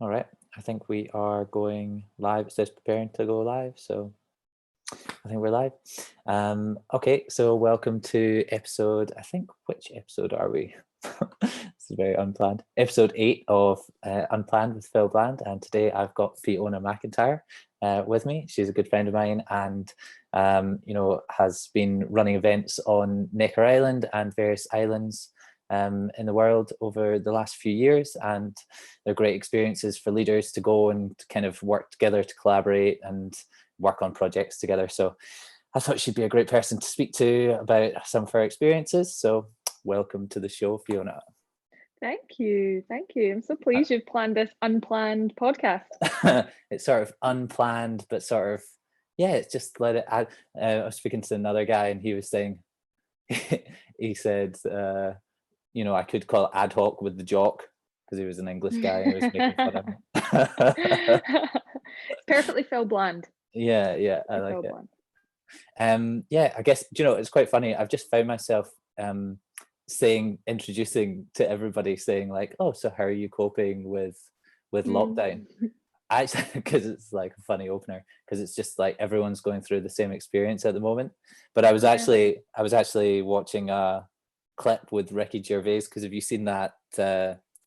All right, I think we are going live. It says preparing to go live, so I think we're live. Okay, so welcome to episode, I think, which episode are we? This is very unplanned. Episode 8 of Unplanned with Phil Bland, and today I've got Fiona McIntyre with me. She's a good friend of mine and has been running events on Necker Island and various islands in the world over the last few years, and they're great experiences for leaders to go and kind of work together to collaborate and work on projects together. So I thought she'd be a great person to speak to about some of her experiences. So welcome to the show, Fiona. Thank you. Thank you. I'm so pleased you've planned this unplanned podcast. It's sort of unplanned, but sort of, yeah, it's just let it. I was speaking to another guy and he was saying, he said, I could call it ad hoc with the jock because he was an English guy and he was making fun of him. It's perfectly Phil Bland. Yeah, I like Phil it. Bland. I guess, it's quite funny. I've just found myself introducing to everybody saying like, oh, so how are you coping with lockdown? Actually, because it's like a funny opener, because it's just like everyone's going through the same experience at the moment. But I was actually watching a clip with Ricky Gervais, because have you seen that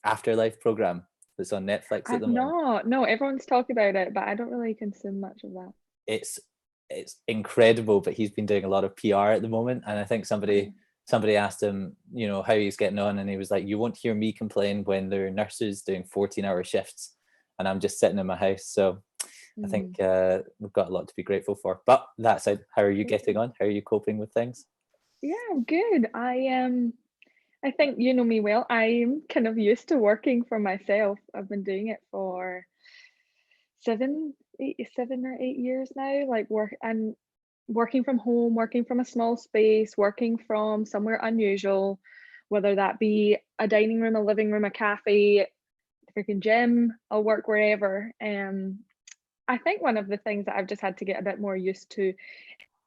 Afterlife program that's on Netflix at I've the moment? not. No, everyone's talking about it, but I don't really consume much of that. It's incredible, but he's been doing a lot of PR at the moment, and I think somebody asked him, how he's getting on, and he was like, you won't hear me complain when there are nurses doing 14-hour shifts and I'm just sitting in my house. So I think we've got a lot to be grateful for. But that said, how are you getting on? How are you coping with things? Yeah, I'm good. I think you know me well. I'm kind of used to working for myself. I've been doing it for 7 or 8 years now, like working from home, working from a small space, working from somewhere unusual, whether that be a dining room, a living room, a cafe, a freaking gym. I'll work wherever. I think one of the things that I've just had to get a bit more used to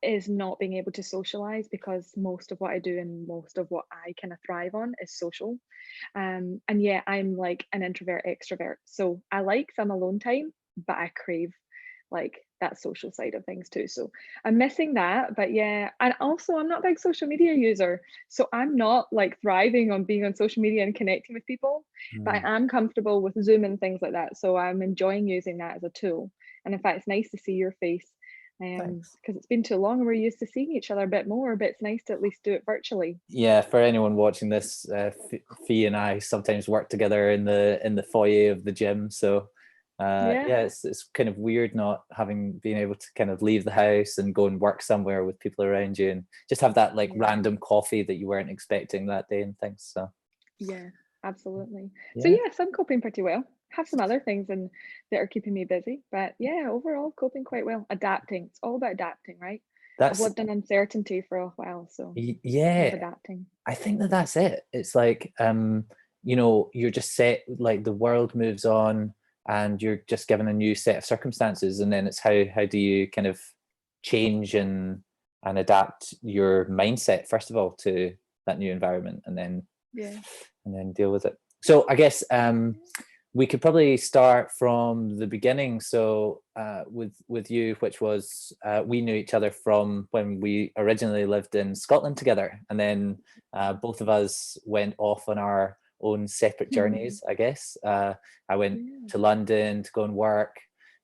is not being able to socialize, because most of what I do and most of what I kind of thrive on is social. And yeah, I'm like an introvert extrovert, so I like some alone time, but I crave like that social side of things too. So I'm missing that. But yeah, and also I'm not a big social media user, so I'm not like thriving on being on social media and connecting with people, but I am comfortable with Zoom and things like that, so I'm enjoying using that as a tool. And in fact, it's nice to see your face, Thanks. because it's been too long and we're used to seeing each other a bit more, but it's nice to at least do it virtually. Yeah, for anyone watching this, Fee and I sometimes work together in the foyer of the gym. So Yeah. it's kind of weird not being able to kind of leave the house and go and work somewhere with people around you and just have that like Yeah. random coffee that you weren't expecting that day and things. So Yeah, absolutely. So yeah, yes, I'm coping pretty well. Have some other things and that are keeping me busy, but yeah, overall coping quite well. Adapting. It's all about adapting, right? I've that's lived in uncertainty for a while, so love yeah. adapting. I think that's it. It's like you're just set, like the world moves on and you're just given a new set of circumstances, and then it's how do you kind of change and adapt your mindset first of all to that new environment, Yeah. and then deal with it. So I guess we could probably start from the beginning. So with you, which was we knew each other from when we originally lived in Scotland together, and then both of us went off on our own separate journeys, I guess. I went Yeah. to London to go and work,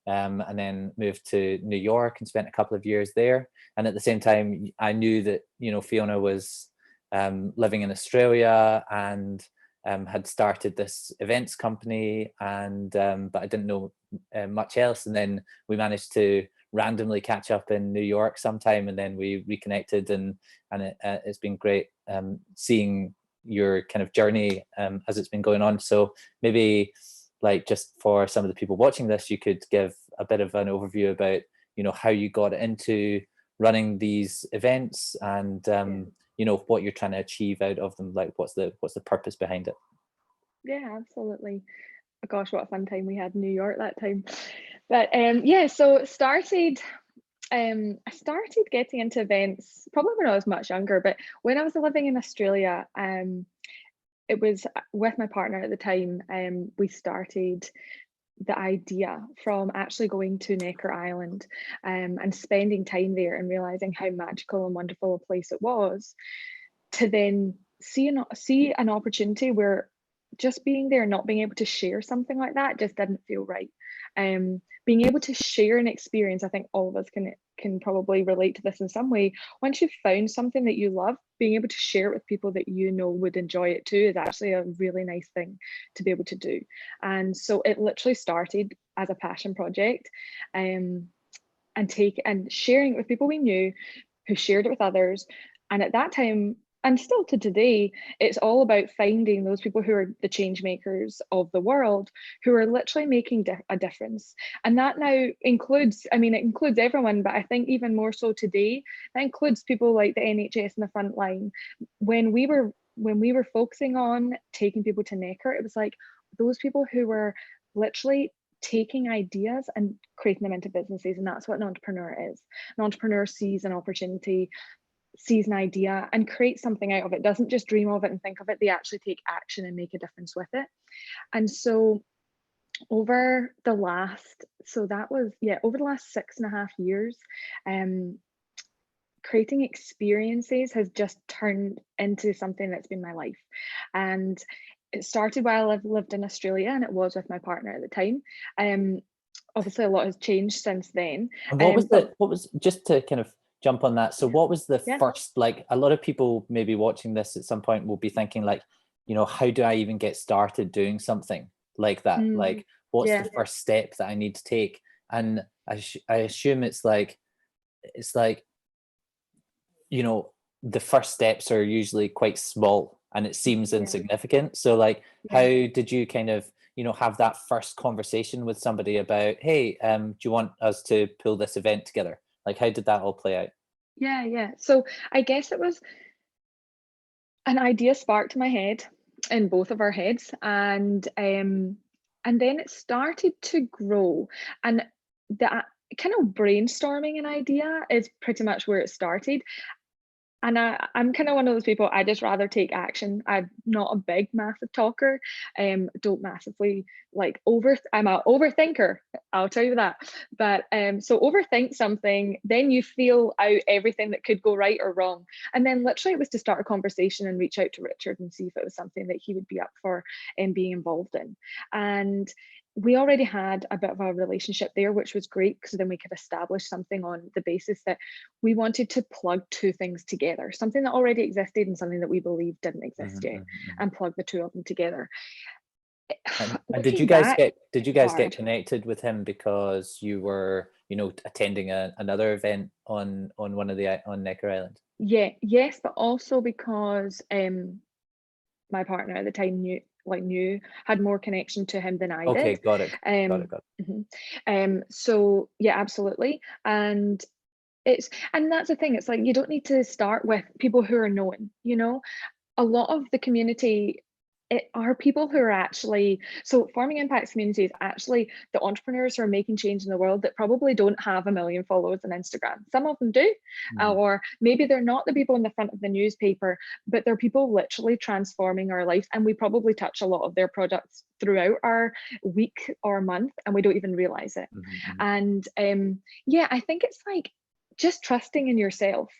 and then moved to New York and spent a couple of years there. And at the same time, I knew that Fiona was living in Australia and had started this events company, and but I didn't know much else. And then we managed to randomly catch up in New York sometime, and then we reconnected, and it's been great seeing your kind of journey as it's been going on. So maybe like just for some of the people watching this, you could give a bit of an overview about how you got into running these events and what you're trying to achieve out of them, like what's the purpose behind it. Yeah, absolutely. Oh gosh, what a fun time we had in New York that time. But yeah, so I started getting into events probably when I was much younger, but when I was living in Australia, it was with my partner at the time. We started the idea from actually going to Necker Island and spending time there and realizing how magical and wonderful a place it was, to then see an opportunity where just being there and not being able to share something like that just didn't feel right. Being able to share an experience, I think all of us can probably relate to this in some way. Once you've found something that you love, being able to share it with people that you know would enjoy it too is actually a really nice thing to be able to do. And so it literally started as a passion project, and sharing it with people we knew who shared it with others. And at that time, and still to today, it's all about finding those people who are the change makers of the world, who are literally making a difference. And that now includes, I mean, it includes everyone, but I think even more so today, that includes people like the NHS in the front line. When we were focusing on taking people to Necker, it was like those people who were literally taking ideas and creating them into businesses. And that's what an entrepreneur is. An entrepreneur sees an opportunity, sees an idea, and creates something out of it. Doesn't just dream of it and think of it, they actually take action and make a difference with it. And so over the last 6.5 years, creating experiences has just turned into something that's been my life. And it started while I've lived in Australia, and it was with my partner at the time. Obviously a lot has changed since then. And what was, just to kind of jump on that, so what was the first, like, a lot of people maybe watching this at some point will be thinking, like, you know, how do I even get started doing something like that? Like, what's the first step that I need to take? And I assume it's like, you know, the first steps are usually quite small and it seems insignificant. So like, how did you kind of, you know, have that first conversation with somebody about, hey, do you want us to pull this event together? Like, how did that all play out? Yeah. So I guess it was an idea sparked in my head, in both of our heads, and then it started to grow. And that kind of brainstorming an idea is pretty much where it started. And I'm kind of one of those people, I just rather take action. I'm not a big, massive talker. Don't massively I'm an overthinker, I'll tell you that. But so overthink something, then you feel out everything that could go right or wrong. And then literally it was to start a conversation and reach out to Richard and see if it was something that he would be up for being involved in. And we already had a bit of a relationship there, which was great, because then we could establish something on the basis that we wanted to plug two things together, something that already existed and something that we believed didn't exist yet, and plug the two of them together. And did you guys get connected with him because you were, you know, attending another event on Necker Island? Yes, but also because my partner at the time had more connection to him than I did. Okay, got it. So yeah, absolutely. And that's the thing, it's like, you don't need to start with people who are known, you know. A lot of the community are people who are actually, so Forming Impacts community is actually the entrepreneurs who are making change in the world that probably don't have 1 million followers on Instagram. Some of them do, or maybe they're not the people in the front of the newspaper, but they're people literally transforming our lives, and we probably touch a lot of their products throughout our week or month, and we don't even realize it. And I think it's like just trusting in yourself.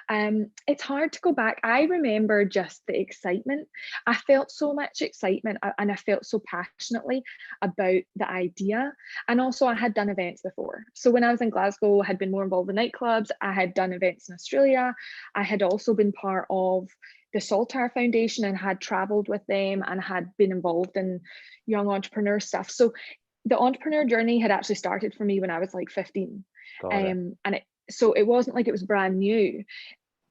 It's hard to go back. I remember just the excitement. I felt so much excitement, and I felt so passionately about the idea. And also I had done events before. So when I was in Glasgow, I had been more involved in nightclubs. I had done events in Australia. I had also been part of the Saltire Foundation and had traveled with them and had been involved in young entrepreneur stuff. So the entrepreneur journey had actually started for me when I was like 15. So it wasn't like it was brand new.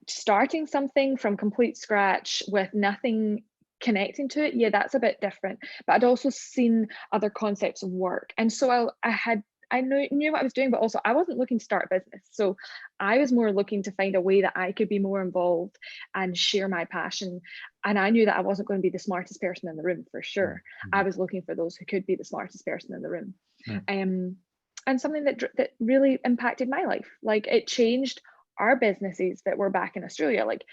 Starting something from complete scratch with nothing connecting to it, that's a bit different. But I'd also seen other concepts of work, and so I knew what I was doing, but also I wasn't looking to start a business. So I was more looking to find a way that I could be more involved and share my passion. And I knew that I wasn't going to be the smartest person in the room, for sure. I was looking for those who could be the smartest person in the room. And something that really impacted my life. Like, it changed our businesses that were back in Australia. Like,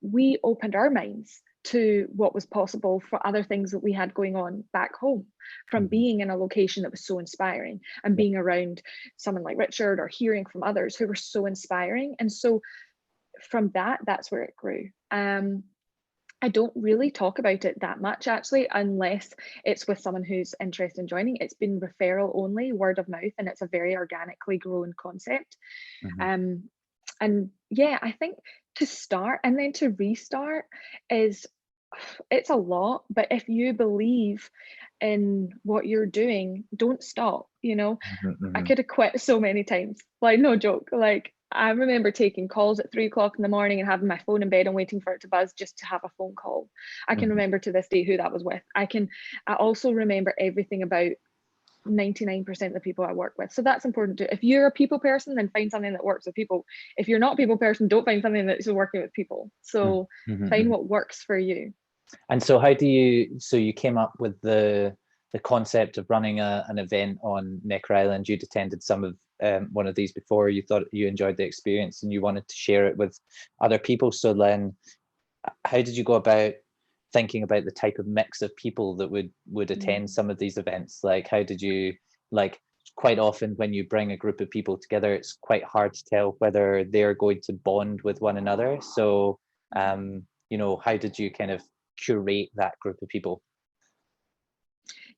we opened our minds to what was possible for other things that we had going on back home, from being in a location that was so inspiring and being around someone like Richard or hearing from others who were so inspiring. And so from that's where it grew. I don't really talk about it that much, actually, unless it's with someone who's interested in joining. It's been referral only, word of mouth, and it's a very organically grown concept. And yeah, I think to start and then to restart it's a lot, but if you believe in what you're doing, don't stop, you know. I could have quit so many times, like, no joke. Like, I remember taking calls at 3 o'clock in the morning and having my phone in bed and waiting for it to buzz just to have a phone call. I can remember to this day who that was with. I also remember everything about 99% of the people I work with. So that's important too. If you're a people person, then find something that works with people. If you're not a people person, don't find something that's working with people. So find what works for you. And so so you came up with the concept of running an event on Necker Island. You'd attended some of one of these before. You thought you enjoyed the experience and you wanted to share it with other people. So then how did you go about thinking about the type of mix of people that would attend some of these events? Like, how did you, like, quite often when you bring a group of people together, it's quite hard to tell whether they're going to bond with one another. So you know, how did you kind of curate that group of people?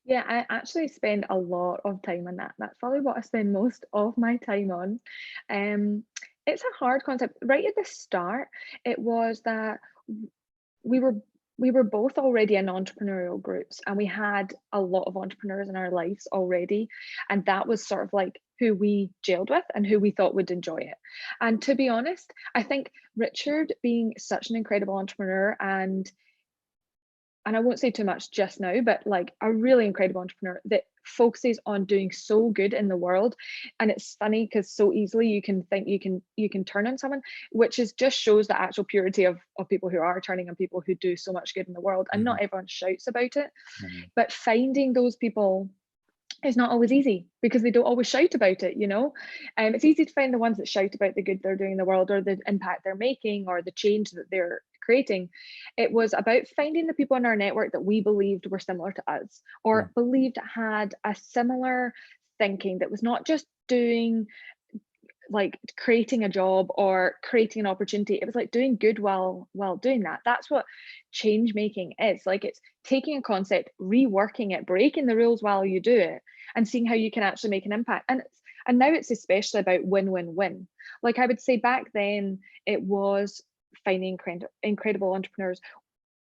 Yeah, I actually spend a lot of time on that. That's probably what I spend most of my time on. It's a hard concept. Right at the start, it was that we were we were both already in entrepreneurial groups, and we had a lot of entrepreneurs in our lives already, and that was sort of like who we gelled with and who we thought would enjoy it. And to be honest, I think Richard, being such an incredible entrepreneur, and I won't say too much just now, but like a really incredible entrepreneur that focuses on doing so good in the world. And it's funny because so easily you can think you can turn on someone, which is just shows the actual purity of people who are turning on people who do so much good in the world. And not everyone shouts about it, but finding those people is not always easy because they don't always shout about it, you know. It's easy to find the ones that shout about the good they're doing in the world, or the impact they're making, or the change that they're creating. It was about finding the people in our network that we believed were similar to us, or believed had a similar thinking, that was not just doing, like, creating a job or creating an opportunity. It was like doing good while doing that. That's what change making is. Like, it's taking a concept, reworking it, breaking the rules while you do it, and seeing how you can actually make an impact. And now it's especially about win-win-win. Like, I would say back then it was finding incredible entrepreneurs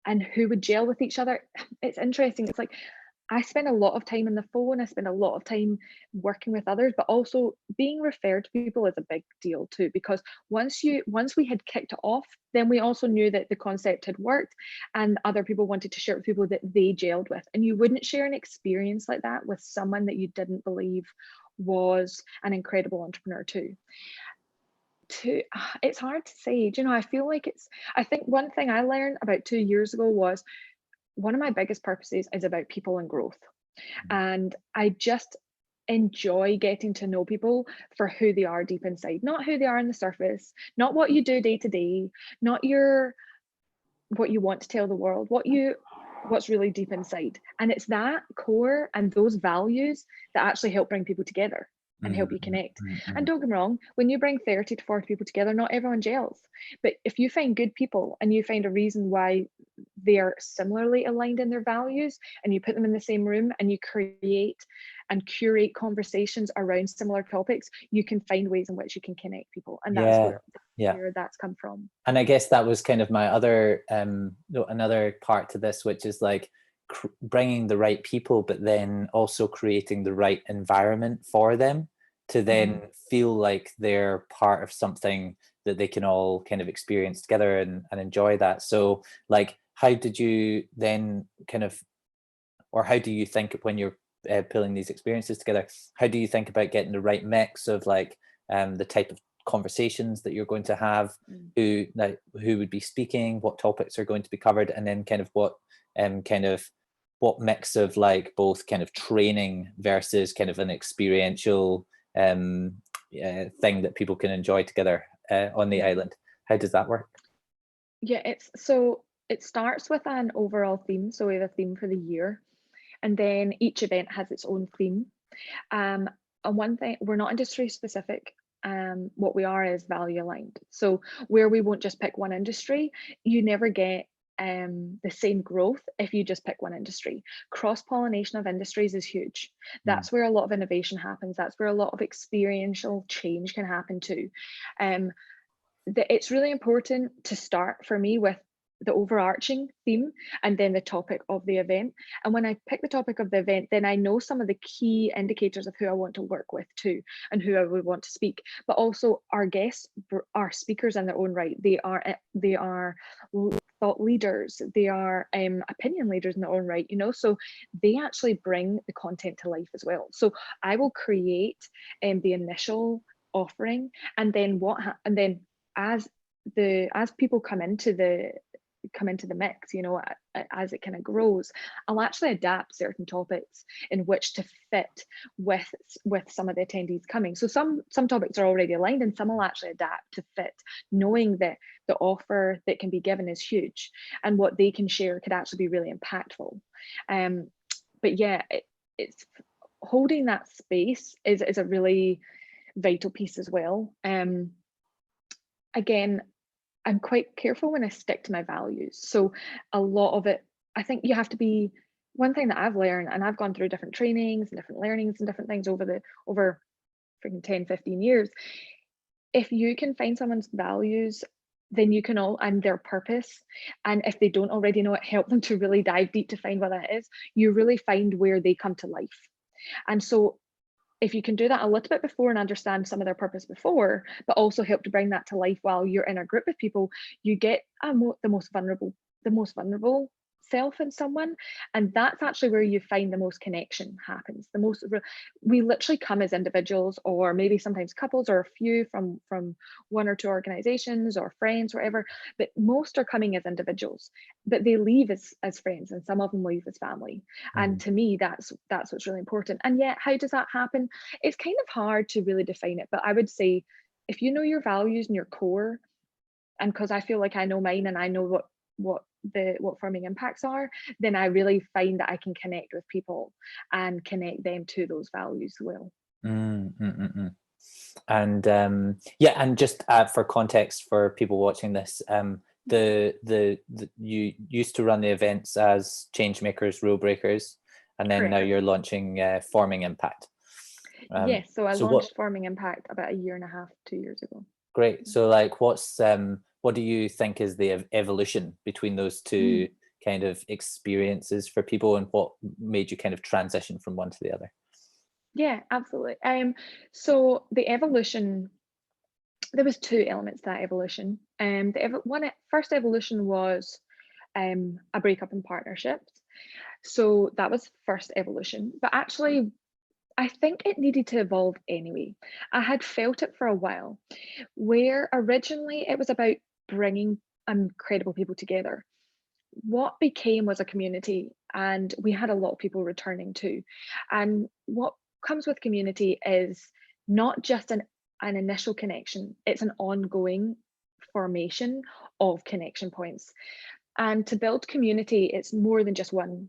and who would gel with each other. It's interesting. It's like, I spend a lot of time on the phone. I spend a lot of time working with others, but also being referred to people is a big deal too, because once we had kicked it off, then we also knew that the concept had worked and other people wanted to share it with people that they gelled with. And you wouldn't share an experience like that with someone that you didn't believe was an incredible entrepreneur too. It's hard to say. Do you know, I feel like I think one thing I learned about 2 years ago was, one of my biggest purposes is about people and growth. And I just enjoy getting to know people for who they are deep inside, not who they are on the surface, not what you do day to day, not what you want to tell the world, what's really deep inside. And it's that core and those values that actually help bring people together and help you connect. And don't get me wrong, when you bring 30 to 40 people together, not everyone gels. But if you find good people and you find a reason why they are similarly aligned in their values, and you put them in the same room and you create and curate conversations around similar topics, you can find ways in which you can connect people. And that's where that's come from. And I guess that was kind of my other another part to this, which is like bringing the right people, but then also creating the right environment for them to then feel like they're part of something that they can all kind of experience together and enjoy that. So like, how did you then kind of, or how do you think when you're pulling these experiences together, how do you think about getting the right mix of like the type of conversations that you're going to have, who would be speaking, what topics are going to be covered, and then kind of what mix of like both kind of training versus kind of an experiential thing that people can enjoy together on the island? How does that work? Yeah, it's so it starts with an overall theme. So we have a theme for the year, and then each event has its own theme. And one thing, we're not industry specific. What we are is value aligned. So where we won't just pick one industry, you never get the same growth if you just pick one industry. Cross-pollination of industries is huge. That's where a lot of innovation happens. That's where a lot of experiential change can happen too. It's really important to start for me with the overarching theme and then the topic of the event. And when I pick the topic of the event, then I know some of the key indicators of who I want to work with too, and who I would want to speak. But also our guests are speakers in their own right. They are thought leaders. They are opinion leaders in their own right, you know, so they actually bring the content to life as well. So I will create the initial offering, and then as people come into the mix, you know, as it kind of grows, I'll actually adapt certain topics in which to fit with some of the attendees coming. So some topics are already aligned, and some will actually adapt to fit, knowing that the offer that can be given is huge and what they can share could actually be really impactful. But yeah, it's holding that space is a really vital piece as well. Again, I'm quite careful when I stick to my values. So a lot of it, I think you have to be, one thing that I've learned, and I've gone through different trainings and different learnings and different things over freaking 10, 15 years. If you can find someone's values, then you can and their purpose. And if they don't already know it, help them to really dive deep to find what that is. You really find where they come to life. And so if you can do that a little bit before and understand some of their purpose before, but also help to bring that to life while you're in a group of people, you get the most vulnerable self in someone. And that's actually where you find the most connection happens. We literally come as individuals, or maybe sometimes couples or a few from one or two organizations or friends, whatever, but most are coming as individuals, but they leave as friends, and some of them leave as family. And to me, that's what's really important. And yet, how does that happen? It's kind of hard to really define it, but I would say if you know your values and your core, and because I feel like I know mine and I know what forming impacts are, then I really find that I can connect with people and connect them to those values well. And yeah, and just for context for people watching this, you used to run the events as change makers, rule breakers, and then now you're launching forming impact. Yes, so I launched forming impact about a year and a half, 2 years ago. Great. So like, what do you think is the evolution between those two kind of experiences for people, and what made you kind of transition from one to the other? Yeah, absolutely. So the evolution, there was two elements to that evolution. First evolution was a breakup in partnerships. So that was first evolution, but actually I think it needed to evolve anyway. I had felt it for a while, where originally it was about bringing incredible people together. What became was a community, and we had a lot of people returning too. And what comes with community is not just an initial connection, it's an ongoing formation of connection points. And to build community, it's more than just one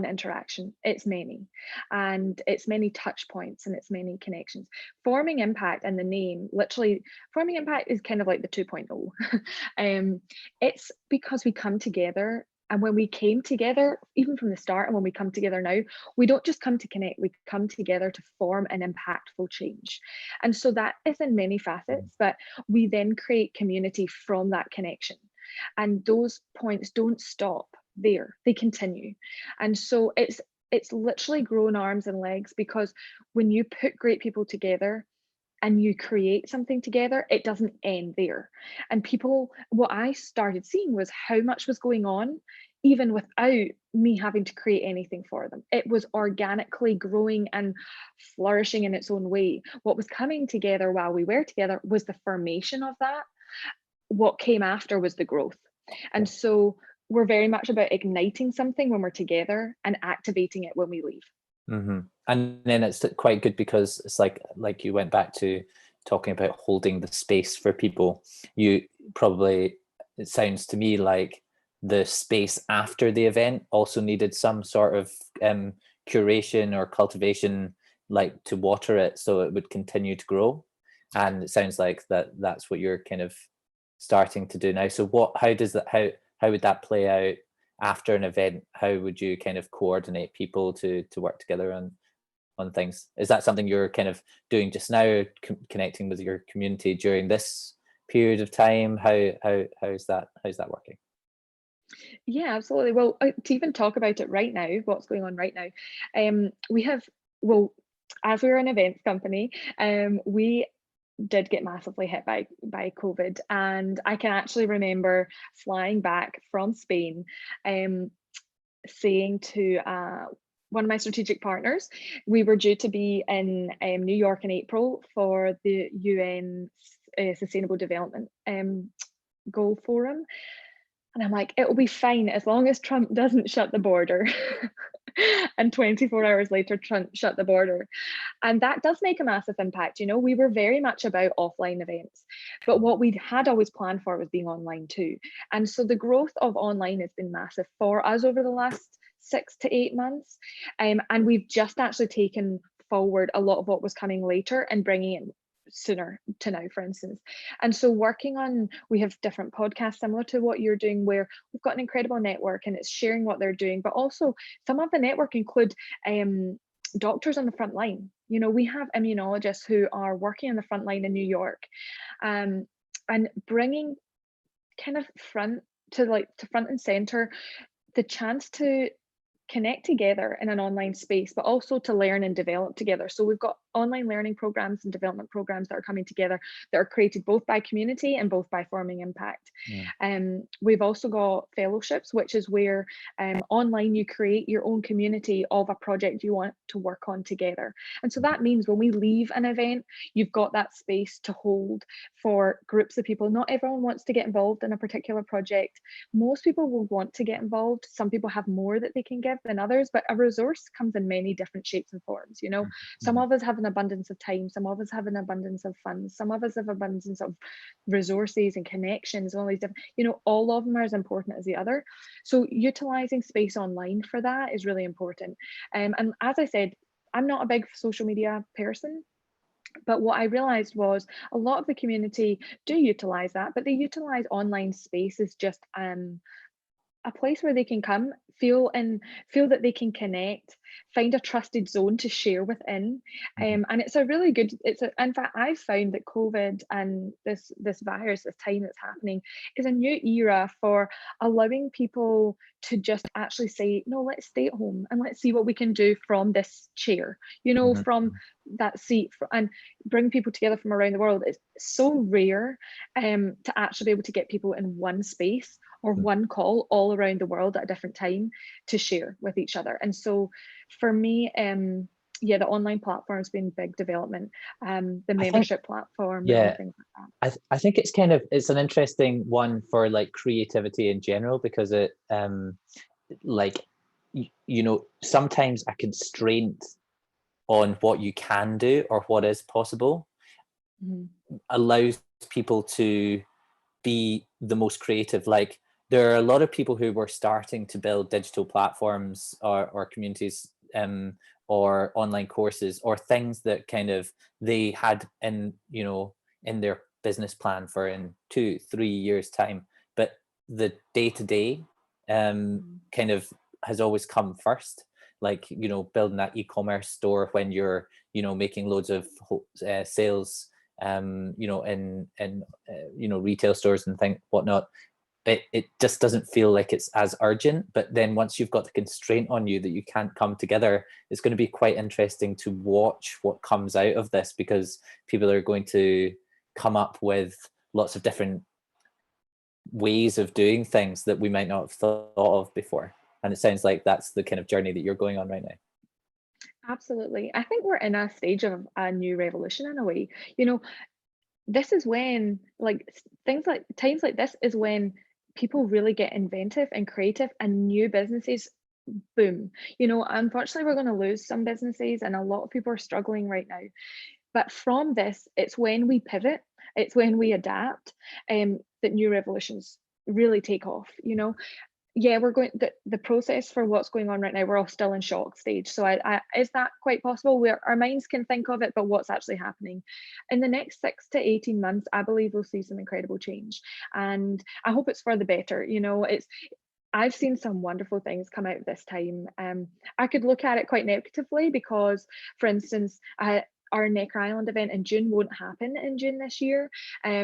interaction, it's many, and it's many touch points, and it's many connections. Forming impact, and the name, literally forming impact is kind of like the 2.0. It's because we come together, and when we came together, even from the start, and when we come together now, we don't just come to connect, we come together to form an impactful change. And so that is in many facets, but we then create community from that connection. And those points don't stop there, they continue. And so it's literally grown arms and legs, because when you put great people together and you create something together, it doesn't end there. And what I started seeing was how much was going on even without me having to create anything for them. It was organically growing and flourishing in its own way. What was coming together while we were together was the formation of that. What came after was the growth. And so we're very much about igniting something when we're together and activating it when we leave. And then it's quite good, because it's like you went back to talking about holding the space for people. You probably, it sounds to me like the space after the event also needed some sort of curation or cultivation, like to water it so it would continue to grow. And it sounds like that's what you're kind of starting to do now. So how would that play out after an event? How would you kind of coordinate people to work together on things? Is that something you're kind of doing just now, connecting with your community during this period of time? How's that working? Yeah, absolutely. Well, to even talk about it right now, what's going on right now, we have, well, as we're an events company, we did get massively hit by COVID, and I can actually remember flying back from Spain, saying to one of my strategic partners, we were due to be in New York in April for the UN Sustainable Development Goal Forum. And I'm like, it'll be fine as long as Trump doesn't shut the border. And 24 hours later, Trump shut the border. And that does make a massive impact. You know, we were very much about offline events, but what we had always planned for was being online too. And so the growth of online has been massive for us over the last 6 to 8 months. And we've just actually taken forward a lot of what was coming later and bringing it sooner to now, for instance. And so we have different podcasts similar to what you're doing, where we've got an incredible network and it's sharing what they're doing, but also some of the network include doctors on the front line. You know, we have immunologists who are working on the front line in New York, and bringing kind of front and center the chance to connect together in an online space, but also to learn and develop together. So we've got online learning programs and development programs that are coming together, that are created both by community and both by forming impact. We've also got fellowships, which is where online you create your own community of a project you want to work on together. And so that means when we leave an event, you've got that space to hold for groups of people. Not everyone wants to get involved in a particular project. Most people will want to get involved. Some people have more that they can give than others, but a resource comes in many different shapes and forms. You know, some of us have an abundance of time, some of us have an abundance of funds, some of us have abundance of resources and connections, all these different, you know, all of them are as important as the other. So utilizing space online for that is really important. And as I said, I'm not a big social media person, but what I realized was a lot of the community do utilize that, but they utilize online space as just a place where they can come, feel that they can connect, find a trusted zone to share within. And it's a really good, in fact, I've found that COVID and this virus, this time that's happening, is a new era for allowing people to just actually say, no, let's stay at home and let's see what we can do from this chair, you know, from that seat, and bring people together from around the world. It's so rare to actually be able to get people in one space or one call all around the world at a different time to share with each other. And so for me, yeah, the online platform has been big development, the membership platform, and things like that. I think it's an interesting one for like creativity in general, because it like you know, sometimes a constraint on what you can do or what is possible allows people to be the most creative. Like, there are a lot of people who were starting to build digital platforms or communities or online courses or things that kind of they had in their business plan for in 2-3 years time, but the day-to-day kind of has always come first. Like, you know, building that e-commerce store when you're, you know, making loads of sales you know, in you know, retail stores and whatnot. It just doesn't feel like it's as urgent. But then once you've got the constraint on you that you can't come together, it's going to be quite interesting to watch what comes out of this, because people are going to come up with lots of different ways of doing things that we might not have thought of before. And it sounds like that's the kind of journey that you're going on right now. Absolutely. I think we're in a stage of a new revolution in a way. You know, this is when, like, times like this is when people really get inventive and creative, and new businesses boom. You know, unfortunately, we're going to lose some businesses, and a lot of people are struggling right now. But from this, it's when we pivot, it's when we adapt, that new revolutions really take off. You know, yeah, we're going the process for what's going on right now, we're all still in shock stage. So I is that quite possible? Where our minds can think of it, but what's actually happening? In the next 6 to 18 months, I believe we'll see some incredible change. And I hope it's for the better. You know, I've seen some wonderful things come out of this time. I could look at it quite negatively because, for instance, our Necker Island event in June won't happen in June this year.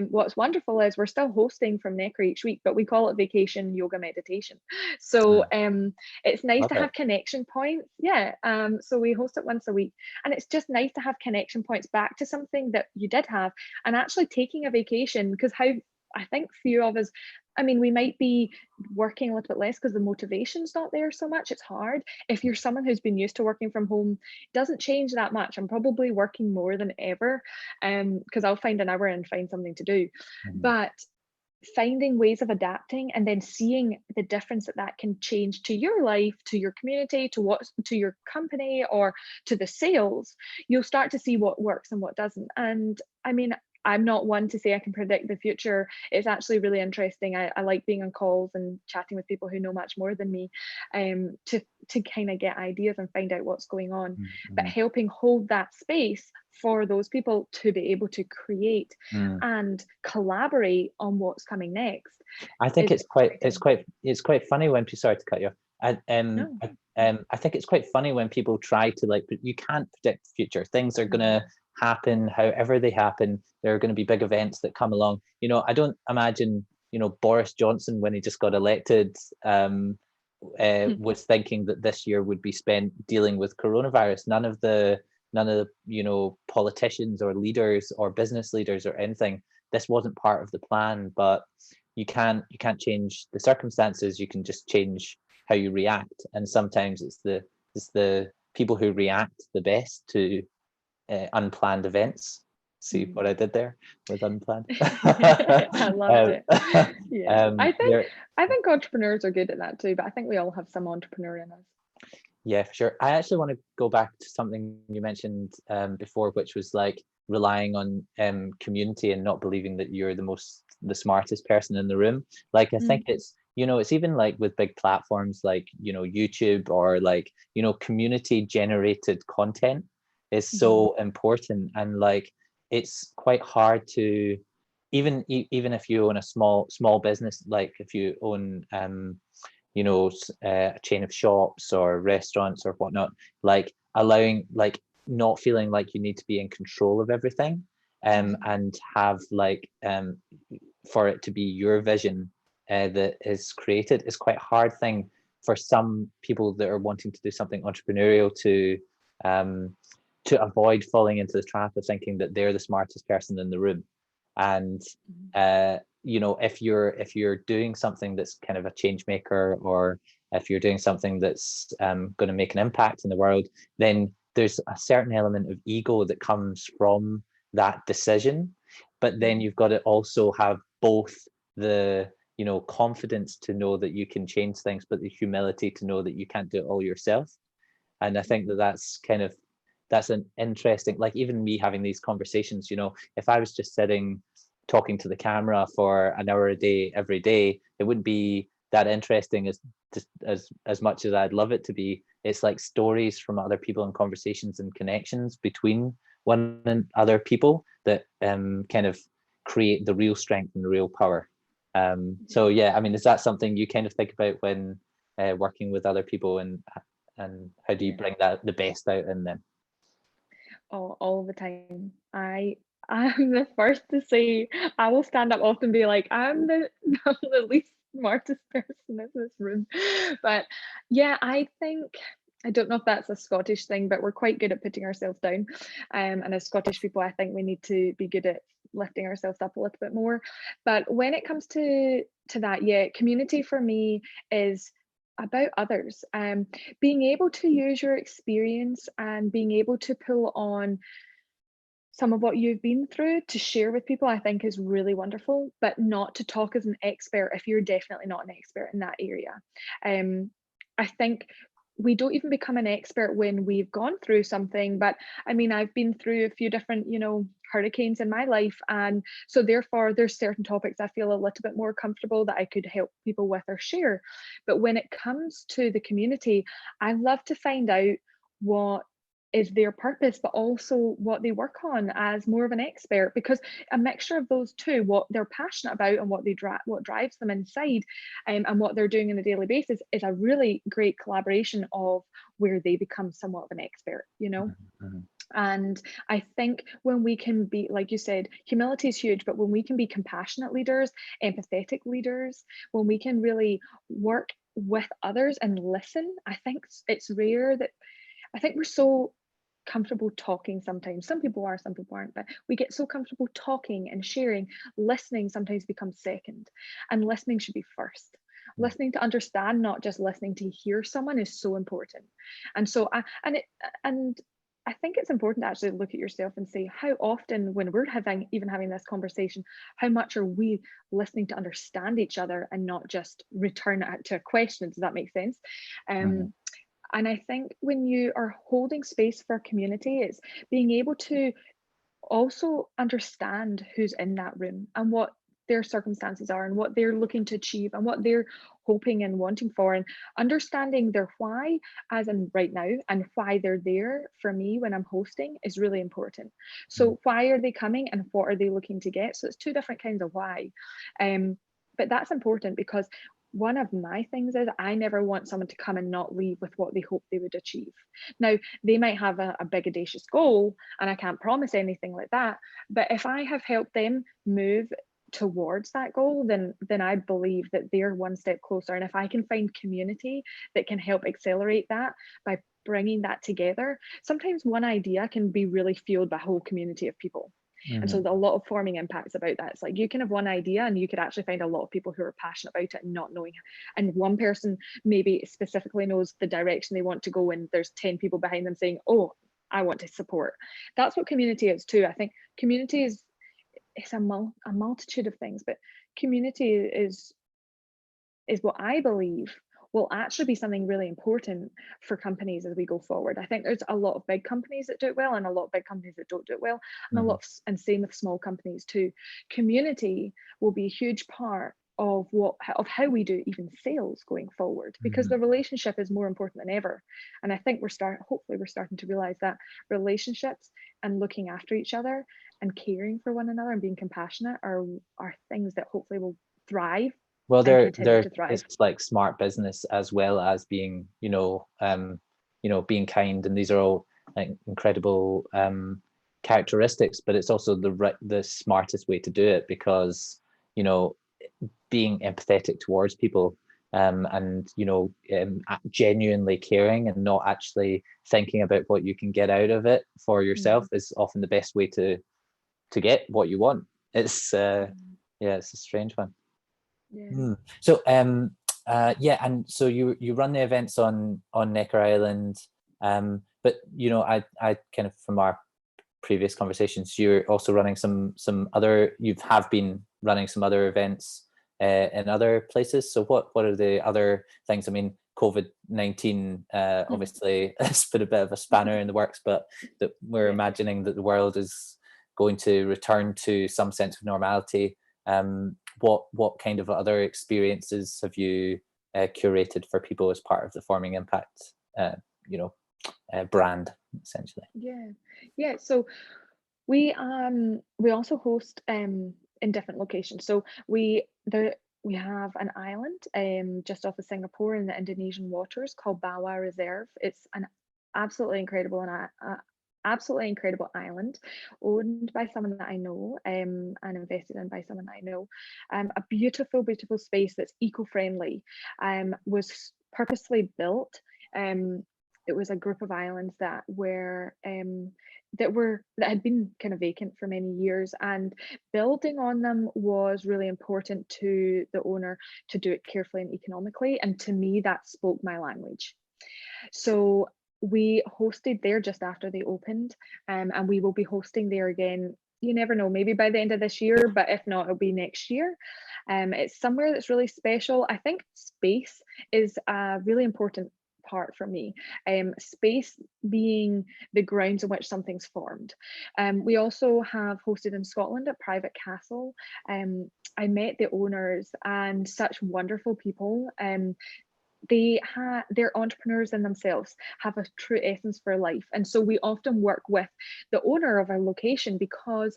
What's wonderful is we're still hosting from Necker each week, but we call it vacation yoga meditation. So it's nice Love to it. have connection points. Yeah. So we host it once a week, and it's just nice to have connection points back to something that you did have, and actually taking a vacation, because how I think few of us, I mean, we might be working a little bit less because the motivation's not there so much. It's hard. If you're someone who's been used to working from home, it doesn't change that much. I'm probably working more than ever, because I'll find an hour and find something to do. Mhm. But finding ways of adapting and then seeing the difference that that can change to your life, to your community, to your company, or to the sales, you'll start to see what works and what doesn't. And I mean, I'm not one to say I can predict the future. It's actually really interesting. I like being on calls and chatting with people who know much more than me, to kind of get ideas and find out what's going on. But Mhm. helping hold that space for those people to be able to create Mm. and collaborate on what's coming next I think is it's quite exciting. it's quite funny when people, sorry to cut you off. No. I think it's quite funny when people try to, like, you can't predict the future. Things are gonna happen however they happen. There are going to be big events that come along. You know, I don't imagine, you know, Boris Johnson, when he just got elected, was thinking that this year would be spent dealing with coronavirus. None of the, you know, politicians or leaders or business leaders or anything. This wasn't part of the plan. But you can't change the circumstances. You can just change how you react. And sometimes it's the people who react the best to unplanned events. See what I did there with unplanned? I loved it. Yeah. There, I think entrepreneurs are good at that too, but I think we all have some entrepreneur in us. yeah, for sure. I actually want to go back to something you mentioned before, which was like relying on community and not believing that you're the smartest person in the room. Like, I think it's, you know, it's even like with big platforms like, you know, YouTube, or like, you know, community generated content is so important. And like, it's quite hard to, even if you own a small business, like if you own you know, a chain of shops or restaurants or whatnot, like allowing, like, not feeling like you need to be in control of everything, and have like for it to be your vision that is created, is quite a hard thing for some people that are wanting to do something entrepreneurial um to avoid falling into the trap of thinking that they're the smartest person in the room. And you know, if you're doing something that's kind of a change maker, or if you're doing something that's going to make an impact in the world, then there's a certain element of ego that comes from that decision. But then you've got to also have both the, you know, confidence to know that you can change things, but the humility to know that you can't do it all yourself. And I think that that's an interesting, like, even me having these conversations, you know, if I was just sitting talking to the camera for an hour a day every day, it wouldn't be that interesting as much as I'd love it to be. It's like stories from other people and conversations and connections between one and other people that kind of create the real strength and the real power. So yeah, I mean, is that something you kind of think about when working with other people, and how do you bring that the best out in them? All the time. I'm the first to say, I will stand up often and be like, I'm the least smartest person in this room. But yeah, I think, I don't know if that's a Scottish thing, but we're quite good at putting ourselves down. And as Scottish people, I think we need to be good at lifting ourselves up a little bit more. But when it comes to that, yeah, community for me is about others. Being able to use your experience and being able to pull on some of what you've been through to share with people, I think is really wonderful, but not to talk as an expert if you're definitely not an expert in that area. I think we don't even become an expert when we've gone through something. But I mean, I've been through a few different, hurricanes in my life. And so therefore there's certain topics I feel a little bit more comfortable that I could help people with or share. But when it comes to the community, I love to find out what is their purpose, but also what they work on as more of an expert, because a mixture of those two, what they're passionate about and what what drives them inside, and what they're doing on a daily basis, is a really great collaboration of where they become somewhat of an expert. Mhm. And I think when we can be, like you said, humility is huge, but when we can be compassionate leaders, empathetic leaders, when we can really work with others and listen, I think it's rare that, I think we're so comfortable talking sometimes. Some people are, some people aren't, but we get so comfortable talking and sharing. Listening sometimes becomes second, and listening should be first. Listening to understand, not just listening to hear someone, is so important. And so I think it's important to actually look at yourself and say, how often when we're having this conversation, how much are we listening to understand each other and not just return it to a question? Does that make sense? Mhm. And I think when you are holding space for community, it's being able to also understand who's in that room and what their circumstances are and what they're looking to achieve and what they're hoping and wanting for, and understanding their why, as in right now, and why they're there for me when I'm hosting is really important. So why are they coming and what are they looking to get? So it's two different kinds of why. But that's important, because one of my things is I never want someone to come and not leave with what they hope they would achieve. Now, they might have a big audacious goal, and I can't promise anything like that. But if I have helped them move towards that goal, then I believe that they're one step closer. And if I can find community that can help accelerate that by bringing that together, sometimes one idea can be really fueled by a whole community of people. And so Mhm. a lot of forming impacts about that. It's like you can have one idea and you could actually find a lot of people who are passionate about it and not knowing. And one person maybe specifically knows the direction they want to go, and there's 10 people behind them saying, oh, I want to support. That's what community is too. I think community is a multitude of things, but community is what I believe will actually be something really important for companies as we go forward. I think there's a lot of big companies that do it well and a lot of big companies that don't do it well, and and same with small companies too. Community will be a huge part of how we do even sales going forward, because Mhm. the relationship is more important than ever. And I think hopefully we're starting to realize that relationships and looking after each other and caring for one another and being compassionate are things that hopefully will thrive Well, and continue to it's thrive. like smart business as well as being, being kind, and these are all like incredible characteristics. But it's also the smartest way to do it, because being empathetic towards people, and genuinely caring and not actually thinking about what you can get out of it for yourself is often the best way to get what you want. It's it's a strange one. Yeah. So and so you run the events on Necker Island, but I kind of, from our previous conversations, you're also running some other, have been running some other events in other places. So what are the other things? I mean, COVID-19 obviously has put a bit of a spanner in the works, but that we're imagining that the world is going to return to some sense of normality. What kind of other experiences have you curated for people as part of the Forming Impact brand, essentially? Yeah. So we also host in different locations. So we have an island just off of Singapore in the Indonesian waters called Bawa Reserve. It's an absolutely incredible absolutely incredible island, owned by someone that I know, and invested in by someone that I know. A beautiful, beautiful space that's eco-friendly, was purposely built. It was a group of islands that had been kind of vacant for many years, and building on them was really important to the owner, to do it carefully and economically. And to me, that spoke my language. So we hosted there just after they opened, and we will be hosting there again. You never know, maybe by the end of this year, but if not, it'll be next year. It's somewhere that's really special. I think space is a really important part for me. Space being the grounds on which something's formed. We also have hosted in Scotland at Private Castle. I met the owners, and such wonderful people. They're entrepreneurs in themselves, have a true essence for life, and so we often work with the owner of our location because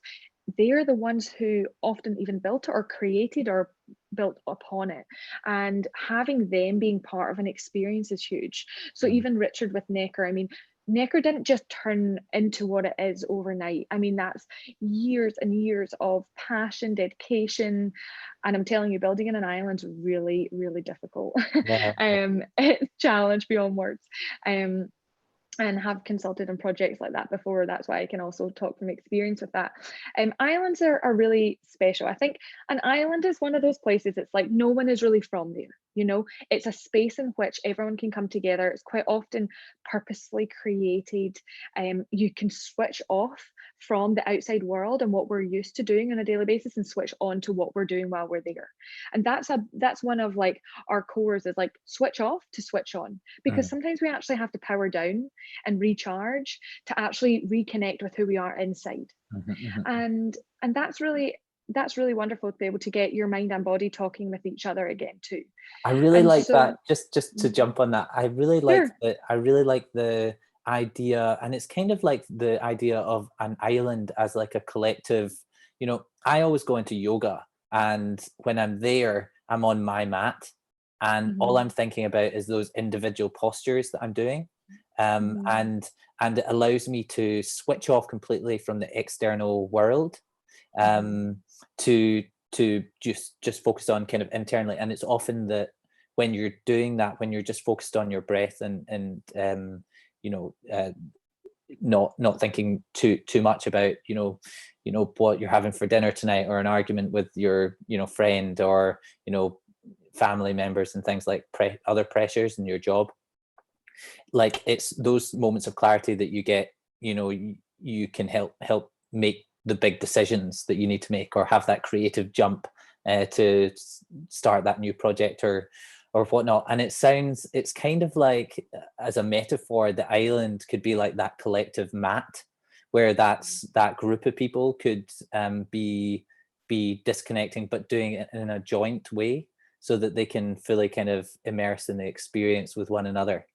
they're the ones who often even built it or created or built upon it, and having them being part of an experience is huge. So even Richard with Necker, I mean, Necker didn't just turn into what it is overnight. I mean, that's years and years of passion, dedication, and I'm telling you, building in an island's really, really difficult. Yeah. It's challenge beyond words. And have consulted on projects like that before. That's why I can also talk from experience with that. Islands are really special. I think an island is one of those places, it's like no one is really from there. You know, it's a space in which everyone can come together. It's quite often purposely created. You can switch off from the outside world and what we're used to doing on a daily basis and switch on to what we're doing while we're there. And that's one of like our cores, is like switch off to switch on, because sometimes we actually have to power down and recharge to actually reconnect with who we are inside. And that's really wonderful to be able to get your mind and body talking with each other again too. I really And like so, that. Just to jump on that, I really like sure. I really like the idea, and it's kind of like the idea of an island as like a collective. You know, I always go into yoga, and when I'm there, I'm on my mat, and all I'm thinking about is those individual postures that I'm doing. And it allows me to switch off completely from the external world, to just focus on kind of internally. And it's often that when you're doing that, when you're just focused on your breath and not thinking too much about what you're having for dinner tonight, or an argument with your friend, or family members, and things like other pressures in your job. Like, it's those moments of clarity that you get, you can help make the big decisions that you need to make, or have that creative jump to start that new project or whatnot. And it's kind of like, as a metaphor, the island could be like that collective mat, where that group of people could be disconnecting, but doing it in a joint way, so that they can fully kind of immerse in the experience with one another.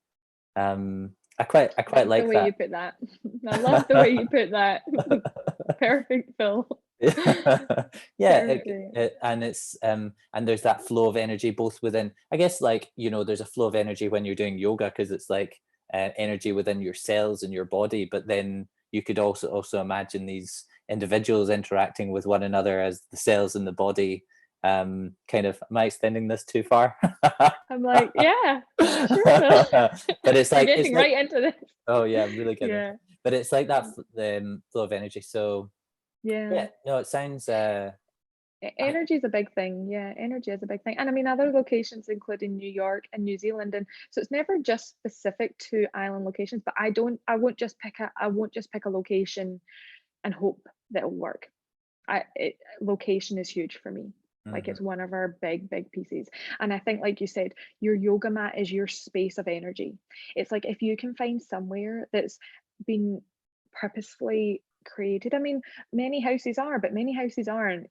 I quite like the way that. you put that. I love the way you put that. Perfect, Phil. Yeah, and it's and there's that flow of energy both within, I guess, like, there's a flow of energy when you're doing yoga, because it's like energy within your cells and your body, but then you could also imagine these individuals interacting with one another as the cells in the body. Kind of, am I extending this too far? I'm like, yeah, sure. But it's like, you're getting right into this. Oh yeah, I'm really good. Yeah. But it's like that flow of energy. So yeah, no, it sounds Energy is a big thing. Yeah, energy is a big thing. And I mean, other locations, including New York and New Zealand. And so it's never just specific to island locations, but I won't just pick a location and hope that it'll work. Location is huge for me. Like, it's one of our big pieces. And I think, like you said, your yoga mat is your space of energy. It's like, if you can find somewhere that's been purposefully created. I mean, many houses are, but many houses aren't,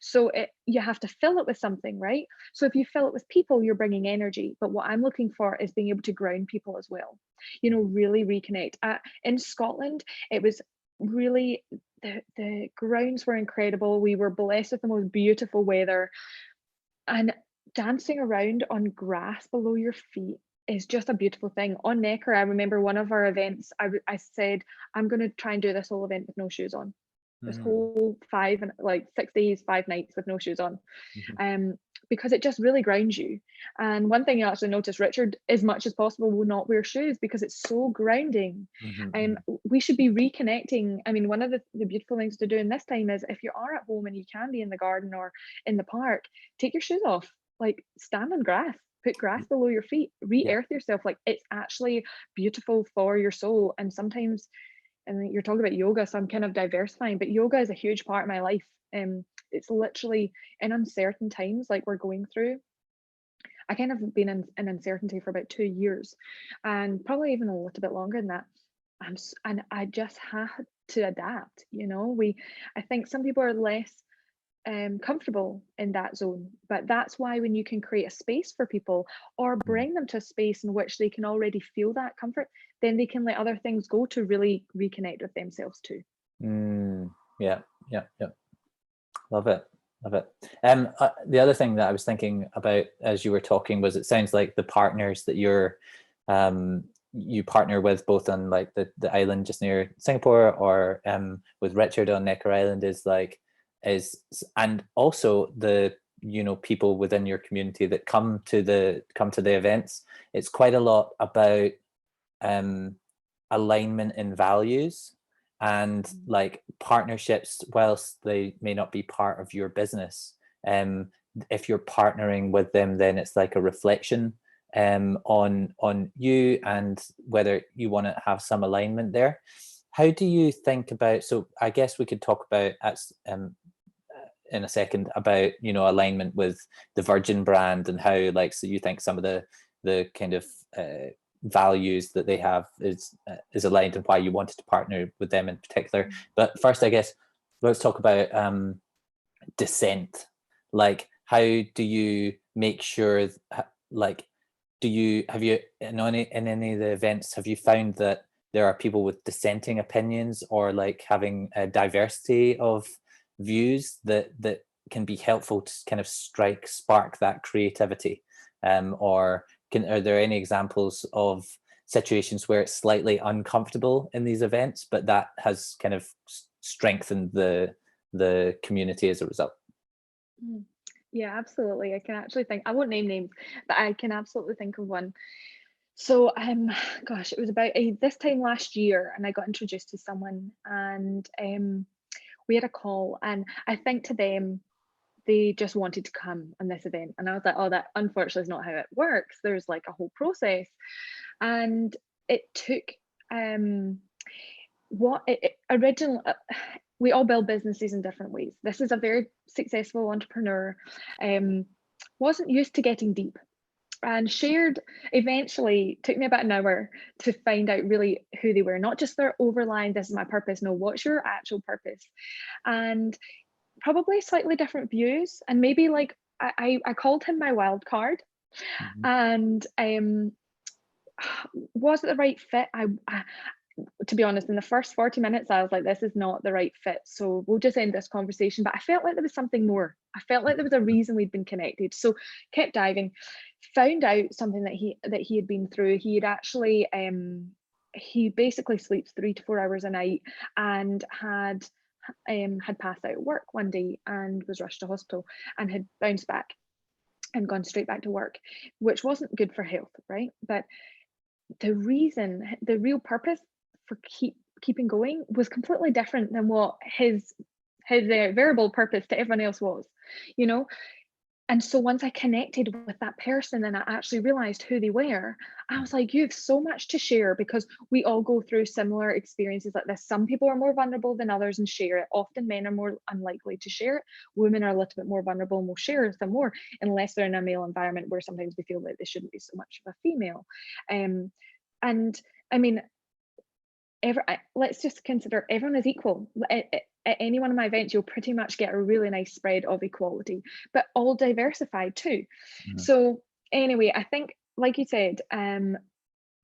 so you have to fill it with something, right? So if you fill it with people, you're bringing energy. But what I'm looking for is being able to ground people as well, really reconnect. In Scotland, it was really, the grounds were incredible. We were blessed with the most beautiful weather, and dancing around on grass below your feet is just a beautiful thing. On Necker, I remember one of our events, I said, I'm going to try and do this whole event with no shoes on. This whole 6 days, 5 nights with no shoes on. Because it just really grounds you. And one thing you actually notice, Richard, as much as possible, will not wear shoes because it's so grounding. We should be reconnecting. I mean, one of the beautiful things to do in this time is, if you are at home and you can be in the garden or in the park, take your shoes off, like stand on grass, put grass below your feet, re-earth yourself. Like, it's actually beautiful for your soul. And sometimes, and you're talking about yoga, so I'm kind of diversifying, but yoga is a huge part of my life. It's literally, in uncertain times like we're going through, I kind of been in uncertainty for about 2 years, and probably even a little bit longer than that. And I just had to adapt. I think some people are less comfortable in that zone, but that's why when you can create a space for people or bring them to a space in which they can already feel that comfort, then they can let other things go to really reconnect with themselves too. Yeah. Love it. The other thing that I was thinking about as you were talking was, it sounds like the partners that you partner with, both on like the island just near Singapore, or with Richard on Necker Island, and also the people within your community that come to the events. It's quite a lot about alignment in values, and like partnerships, whilst they may not be part of your business, if you're partnering with them, then it's like a reflection on you, and whether you want to have some alignment there. How do you think about, so I guess we could talk about in a second about alignment with the Virgin brand, and how, like, so you think some of the kind of values that they have is aligned, and why you wanted to partner with them in particular. But first, I guess, let's talk about dissent. Like, how do you make sure, like, have you in any of the events, have you found that there are people with dissenting opinions, or like having a diversity of views that can be helpful to kind of spark that creativity? Or are there any examples of situations where it's slightly uncomfortable in these events, but that has kind of strengthened the community as a result? Yeah, absolutely. I can actually think, I won't name names, but I can absolutely think of one. So gosh, it was about this time last year, and I got introduced to someone, and we had a call, and I think to them, they just wanted to come on this event, and I was like, oh, that unfortunately is not how it works. There's like a whole process. And it took original we all build businesses in different ways. This is a very successful entrepreneur, wasn't used to getting deep, and shared, eventually took me about an hour to find out really who they were, not just their overlying, this is my purpose. No, what's your actual purpose? And probably slightly different views, and maybe like I called him my wild card. And was it the right fit? I to be honest, in the first 40 minutes, I was like, this is not the right fit, so we'll just end this conversation. But I felt like there was something more. I felt like there was a reason we'd been connected. So kept diving, found out something that he had been through. He had actually he basically sleeps 3 to 4 hours a night, and had passed out at work one day and was rushed to hospital, and had bounced back and gone straight back to work, which wasn't good for health, right? But the real purpose for keeping going was completely different than what his verbal purpose to everyone else was, And so once I connected with that person and I actually realized who they were, I was like, you have so much to share, because we all go through similar experiences like this. Some people are more vulnerable than others and share it. Often men are more unlikely to share it. Women are a little bit more vulnerable and will share some more, unless they're in a male environment where sometimes they feel like they shouldn't be so much of a female. And I mean, let's just consider everyone is equal. At any one of my events, you'll pretty much get a really nice spread of equality, but all diversified too. So anyway, I think, like you said,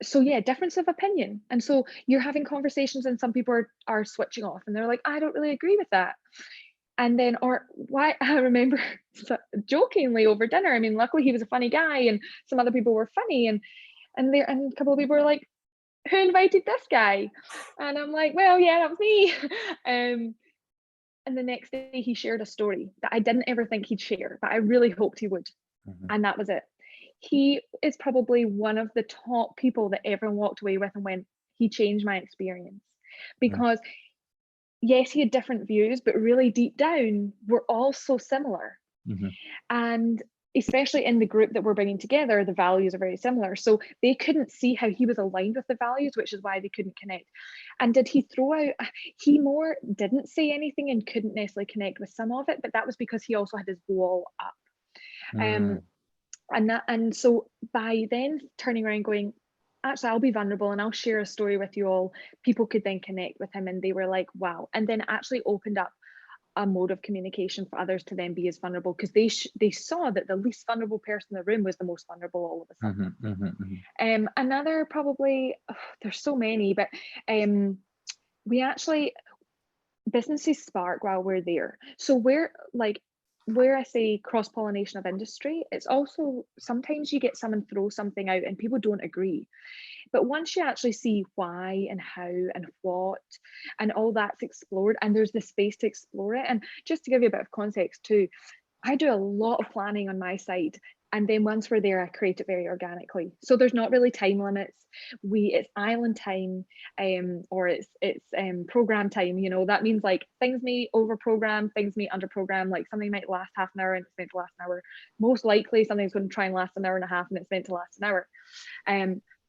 so yeah, difference of opinion. And so you're having conversations, and some people are switching off, and they're like, I don't really agree with that. And then, or why, I remember jokingly over dinner, I mean, luckily he was a funny guy, and some other people were funny, and a couple of people were like, who invited this guy? And I'm like, well, yeah, that was me. And the next day he shared a story that I didn't ever think he'd share, but I really hoped he would. And that was it. He is probably one of the top people that everyone walked away with and went, he changed my experience. Because yes, he had different views, but really deep down, we're all so similar. And especially in the group that we're bringing together, the values are very similar. So they couldn't see how he was aligned with the values, which is why they couldn't connect. And did he throw out, he more didn't say anything and couldn't necessarily connect with some of it, but that was because he also had his wall up. And so by then turning around going, actually I'll be vulnerable and I'll share a story with you all, people could then connect with him and they were like, wow. And then actually opened up a mode of communication for others to then be as vulnerable, because they saw that the least vulnerable person in the room was the most vulnerable all of a sudden. Another probably, there's so many, but we actually, businesses spark while we're there. So we're like, where I say cross-pollination of industry, it's also sometimes you get someone throw something out and people don't agree. But once you actually see why and how and what and all that's explored, and there's the space to explore it. And just to give you a bit of context too, I do a lot of planning on my side. And then once we're there, I create it very organically. So there's not really time limits. It's island time, or it's program time. You know, that means like things may over program, things may under program. Like something might last half an hour and it's meant to last an hour. Most likely something's going to try and last an hour and a half and it's meant to last an hour.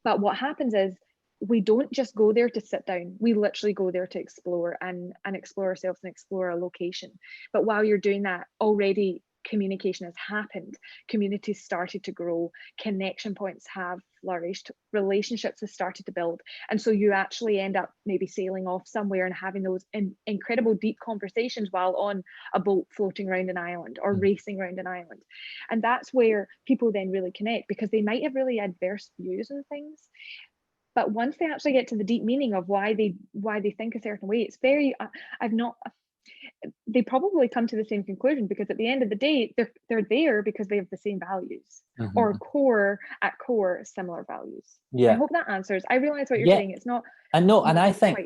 But what happens is we don't just go there to sit down. We literally go there to explore and explore ourselves and explore a location. But while you're doing that, already communication has happened, communities started to grow, connection points have flourished, relationships have started to build. And so you actually end up maybe sailing off somewhere and having those incredible deep conversations while on a boat floating around an island or racing around an island. And that's where people then really connect, because they might have really adverse views on things, but once they actually get to the deep meaning of why they think a certain way, it's very they probably come to the same conclusion, because at the end of the day, they're there because they have the same values, or core similar values. I hope that answers. I realize what you're saying. It's not. And no, and I think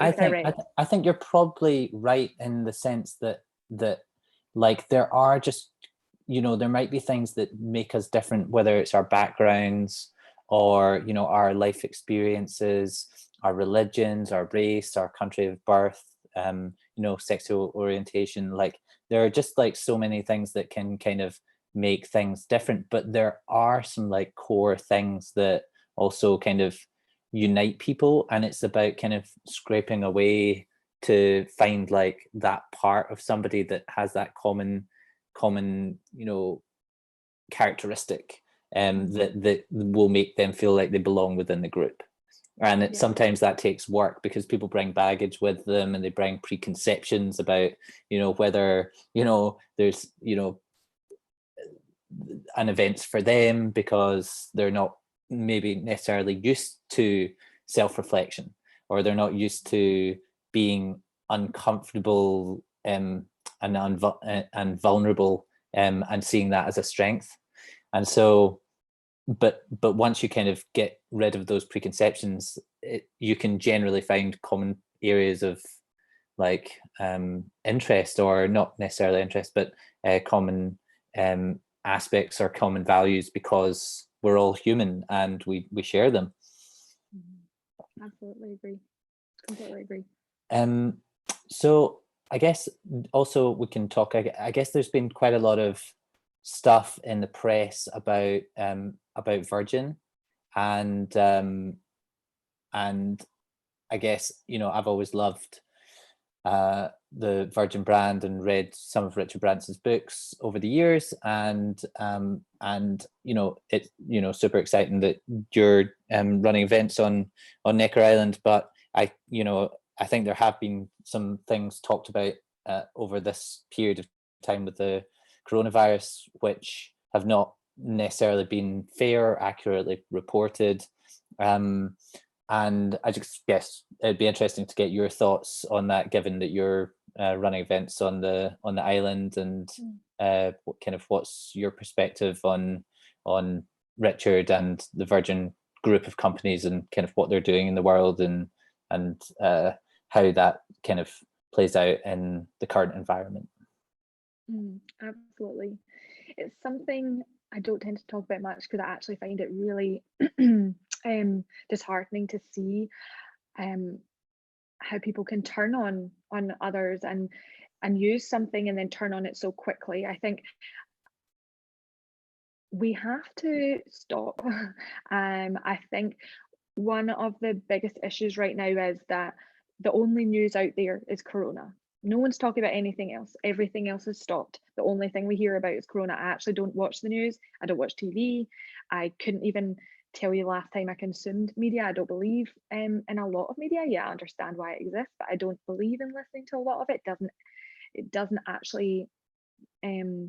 you're probably right in the sense that like there are just, you know, there might be things that make us different, whether it's our backgrounds or, you know, our life experiences, our religions, our race, our country of birth, you know, sexual orientation. Like there are just like so many things that can kind of make things different, but there are some like core things that also kind of unite people, and it's about kind of scraping away to find like that part of somebody that has that common you know characteristic that will make them feel like they belong within the group. And sometimes that takes work, because people bring baggage with them and they bring preconceptions about, you know, whether, you know, there's, you know, an event's for them, because they're not maybe necessarily used to self-reflection, or they're not used to being uncomfortable and vulnerable, and seeing that as a strength. And so but once you kind of get rid of those preconceptions, you can generally find common areas of like interest, or not necessarily interest, but common aspects or common values, because we're all human and we share them. Absolutely agree. Completely agree. So I guess also we can talk, I guess there's been quite a lot of stuff in the press about Virgin, and I guess, you know, I've always loved the Virgin brand and read some of Richard Branson's books over the years, and you know, it's, you know, super exciting that you're running events on Necker Island. But I think there have been some things talked about over this period of time with the coronavirus, which have not necessarily been fair or accurately reported. And I just guess it'd be interesting to get your thoughts on that, given that you're running events on the island, and what's your perspective on Richard and the Virgin group of companies, and kind of what they're doing in the world, and how that kind of plays out in the current environment. Absolutely. It's something I don't tend to talk about much, because I actually find it really disheartening to see how people can turn on others and use something and then turn on it so quickly. I think we have to stop. I think one of the biggest issues right now is that the only news out there is Corona. No one's talking about anything else. Everything else has stopped. The only thing we hear about is corona. I actually don't watch the news. I don't watch TV. I couldn't even tell you the last time I consumed media. I don't believe in a lot of media. Yeah, I understand why it exists, but I don't believe in listening to a lot of it. It doesn't actually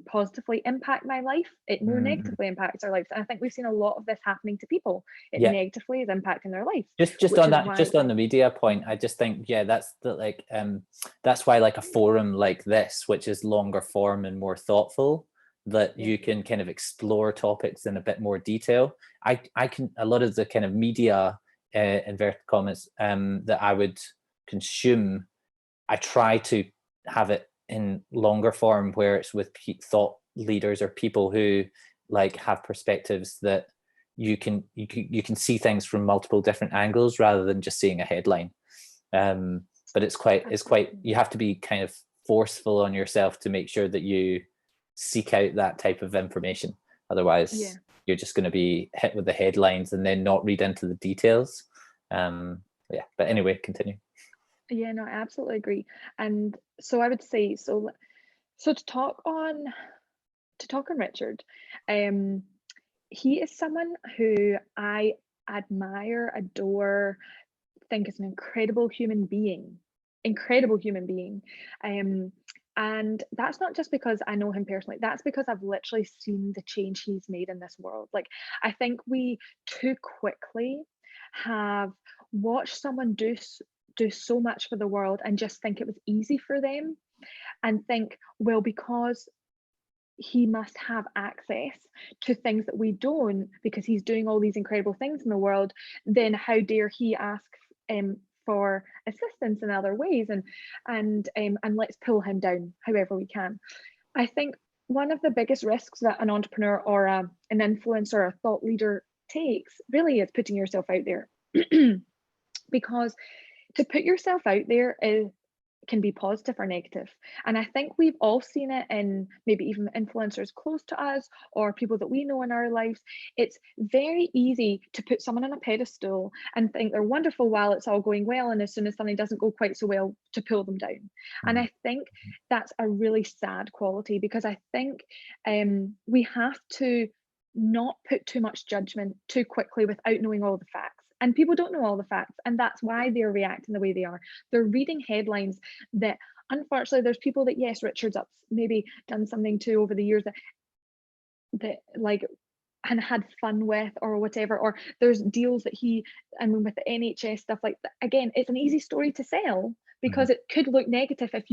positively impact my life. It more Mhm. negatively impacts our lives. And I think we've seen a lot of this happening to people. It Yeah. negatively is impacting their lives, Just which on is that, why, just on the media point, I just think, yeah, that's why like a forum like this, which is longer form and more thoughtful, that yeah, you can kind of explore topics in a bit more detail. I can, a lot of the kind of media, inverted commas, that I would consume, I try to have it in longer form where it's with thought leaders or people who like have perspectives that you can see things from multiple different angles rather than just seeing a headline. But it's quite absolutely. you have to be kind of forceful on yourself to make sure that you seek out that type of information. Yeah. Otherwise, you're just going to be hit with the headlines and then not read into the details. Yeah, but anyway, continue. Yeah, no, I absolutely agree. And so I would say, so to talk on Richard, um, he is someone who I admire, adore, think is an incredible human being. Um, and that's not just because I know him personally, that's because I've literally seen the change he's made in this world. Like, I think we too quickly have watched someone do so much for the world and just think it was easy for them, and think, well, because he must have access to things that we don't, because he's doing all these incredible things in the world, then how dare he ask for assistance in other ways, and let's pull him down however we can. I think one of the biggest risks that an entrepreneur or an influencer or a thought leader takes really is putting yourself out there. Because to put yourself out there can be positive or negative. And I think we've all seen it in maybe even influencers close to us or people that we know in our lives. It's very easy to put someone on a pedestal and think they're wonderful while it's all going well. And as soon as something doesn't go quite so well, to pull them down. And Mhm. I think that's a really sad quality, because I think we have to not put too much judgment too quickly without knowing all the facts. And people don't know all the facts, and that's why they're reacting the way they are. They're reading headlines that, unfortunately, there's people that, yes, Richard's maybe done something to over the years that like, and had fun with or whatever, or there's deals that I mean, with the NHS stuff, like that, again, it's an easy story to sell Mhm. because it could look negative if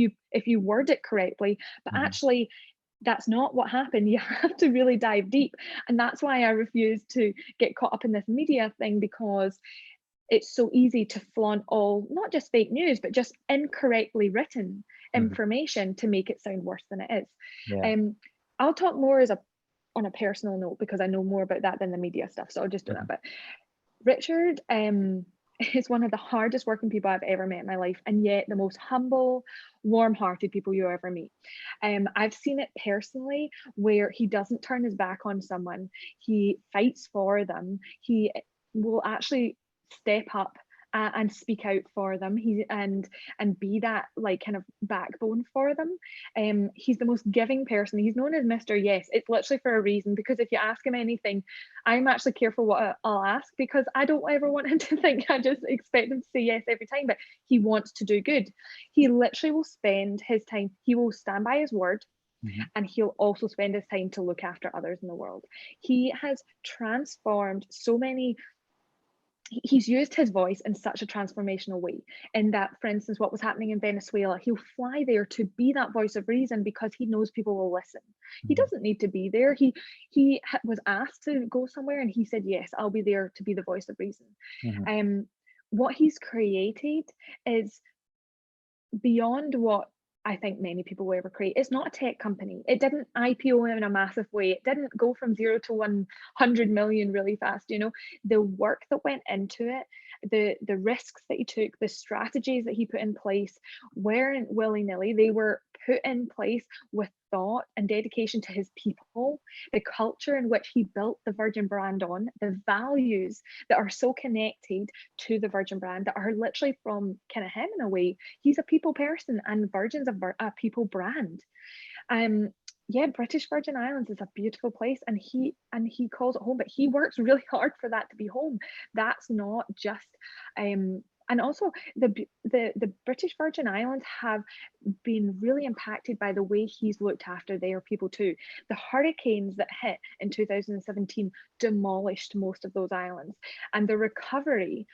you word it correctly, but Mhm. actually that's not what happened. You have to really dive deep. And that's why I refuse to get caught up in this media thing, because it's so easy to flaunt all, not just fake news, but just incorrectly written Mhm. information to make it sound worse than it is. Yeah. Um, I'll talk more on a personal note, because I know more about that than the media stuff. So I'll just do that. Mhm. But Richard is one of the hardest working people I've ever met in my life, and yet the most humble, warm-hearted people you ever meet. I've seen it personally where he doesn't turn his back on someone. He fights for them. He will actually step up and speak out for them. And be that like kind of backbone for them. He's the most giving person. He's known as Mr. Yes. It's literally for a reason, because if you ask him anything, I'm actually careful what I'll ask, because I don't ever want him to think I just expect him to say yes every time. But he wants to do good. He literally will spend his time. He will stand by his word, Mhm. and he'll also spend his time to look after others in the world. He has transformed so many. He's used his voice in such a transformational way, in that, for instance, what was happening in Venezuela, he'll fly there to be that voice of reason because he knows people will listen. He Mhm. doesn't need to be there. He was asked to go somewhere and he said, yes, I'll be there to be the voice of reason. Mhm. um what he's created is beyond what I think many people will ever create. It's not a tech company. It didn't IPO in a massive way. It didn't go from 0 to 100 million really fast. The work that went into it, the risks that he took, the strategies that he put in place weren't willy-nilly. They were put in place with thought and dedication to his people, the culture in which he built the Virgin brand on, the values that are so connected to the Virgin brand that are literally from kind of him in a way. He's a people person, and Virgin's a people brand. Yeah, British Virgin Islands is a beautiful place, and he calls it home, but he works really hard for that to be home. That's not just and also the British Virgin Islands have been really impacted by the way he's looked after their people too. The hurricanes that hit in 2017 demolished most of those islands, and the recovery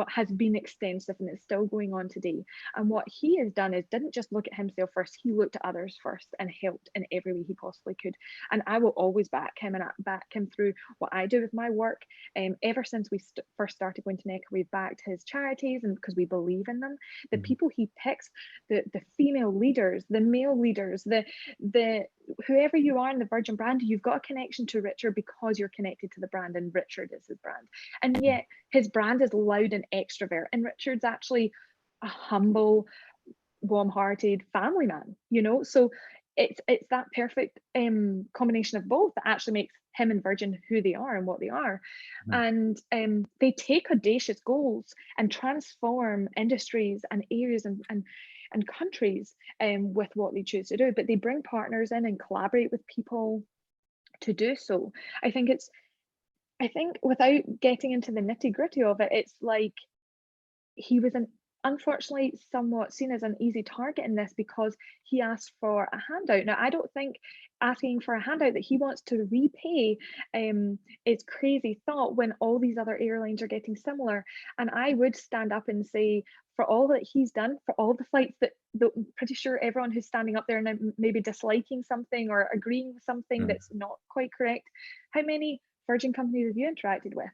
has been extensive, and it's still going on today. And what he has done is didn't just look at himself first, he looked at others first and helped in every way he possibly could. And I will always back him and back him through what I do with my work. Ever since we first started going to NECA, we've backed his charities, and because we believe in them. The people he picks, the female leaders, the male leaders, the whoever you are in the Virgin brand, you've got a connection to Richard because you're connected to the brand, and Richard is his brand. And yet his brand is loud and extrovert, and Richard's actually a humble, warm-hearted family man, you know. So it's that perfect combination of both that actually makes him and Virgin who they are and what they are. And they take audacious goals and transform industries and areas and countries with what they choose to do, but they bring partners in and collaborate with people to do so. I think without getting into the nitty-gritty of it, it's like he was unfortunately somewhat seen as an easy target in this because he asked for a handout. Now, I don't think asking for a handout that he wants to repay is crazy thought when all these other airlines are getting similar. And I would stand up and say, for all that he's done, for all the flights that I'm pretty sure everyone who's standing up there and maybe disliking something or agreeing with something that's not quite correct, how many Virgin companies have you interacted with?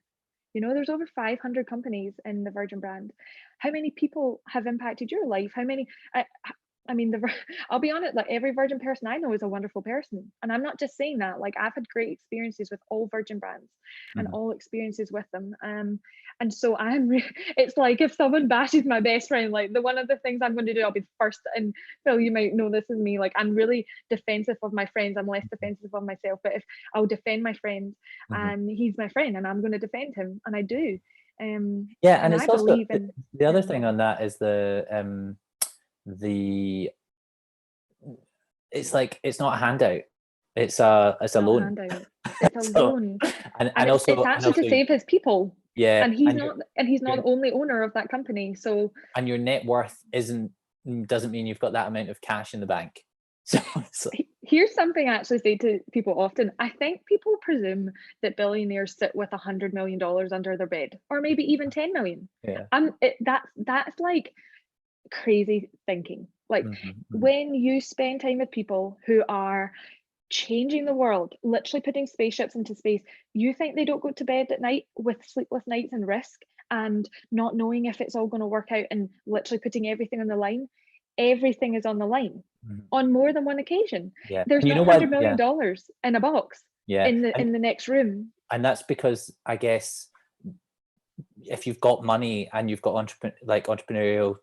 You know, there's over 500 companies in the Virgin brand. How many people have impacted your life? How many? I mean, I'll be honest, like every Virgin person I know is a wonderful person. And I'm not just saying that, like I've had great experiences with all Virgin brands and all experiences with them. And so it's like if someone bashes my best friend, like one of the things I'm going to do, I'll be the first, and Phil, you might know this is me, like I'm really defensive of my friends. I'm less defensive of myself, but if I'll defend my friend and he's my friend and I'm going to defend him, and I do. Yeah, and it's I also believe in the other thing on that is it's like it's not a handout, it's a loan. It's a loan, and also it's actually to save his people. Yeah, and he's not the only owner of that company. So and your net worth doesn't mean you've got that amount of cash in the bank. So here's something I actually say to people often. I think people presume that billionaires sit with $100 million under their bed, or maybe even 10 million. Yeah. That's like crazy thinking. Like when you spend time with people who are changing the world, literally putting spaceships into space, you think they don't go to bed at night with sleepless nights and risk and not knowing if it's all going to work out and literally putting everything on the line. Everything is on the line on more than one occasion. Yeah. There's not $100 million in a box in the next room. And that's because I guess if you've got money and you've got entrepreneurial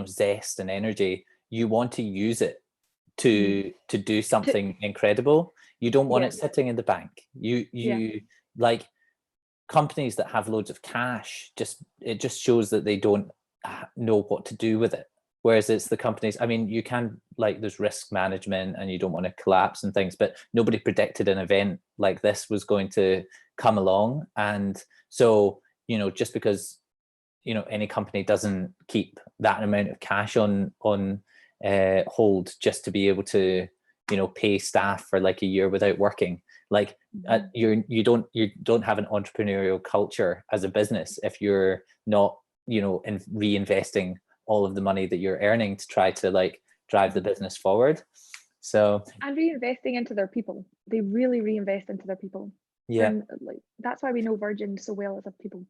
zest and energy, you want to use it to do something incredible. You don't want it sitting in the bank. You like companies that have loads of cash, it just shows that they don't know what to do with it. Whereas it's the companies, I mean, you can, like, there's risk management and you don't want to collapse and things, but nobody predicted an event like this was going to come along. And so, just because, any company doesn't keep that amount of cash on hold just to be able to, pay staff for like a year without working, like you don't have an entrepreneurial culture as a business if you're not, reinvesting all of the money that you're earning to try to like drive the business forward. So, and reinvesting into their people. They really reinvest into their people. Yeah. And like that's why we know Virgin so well as a people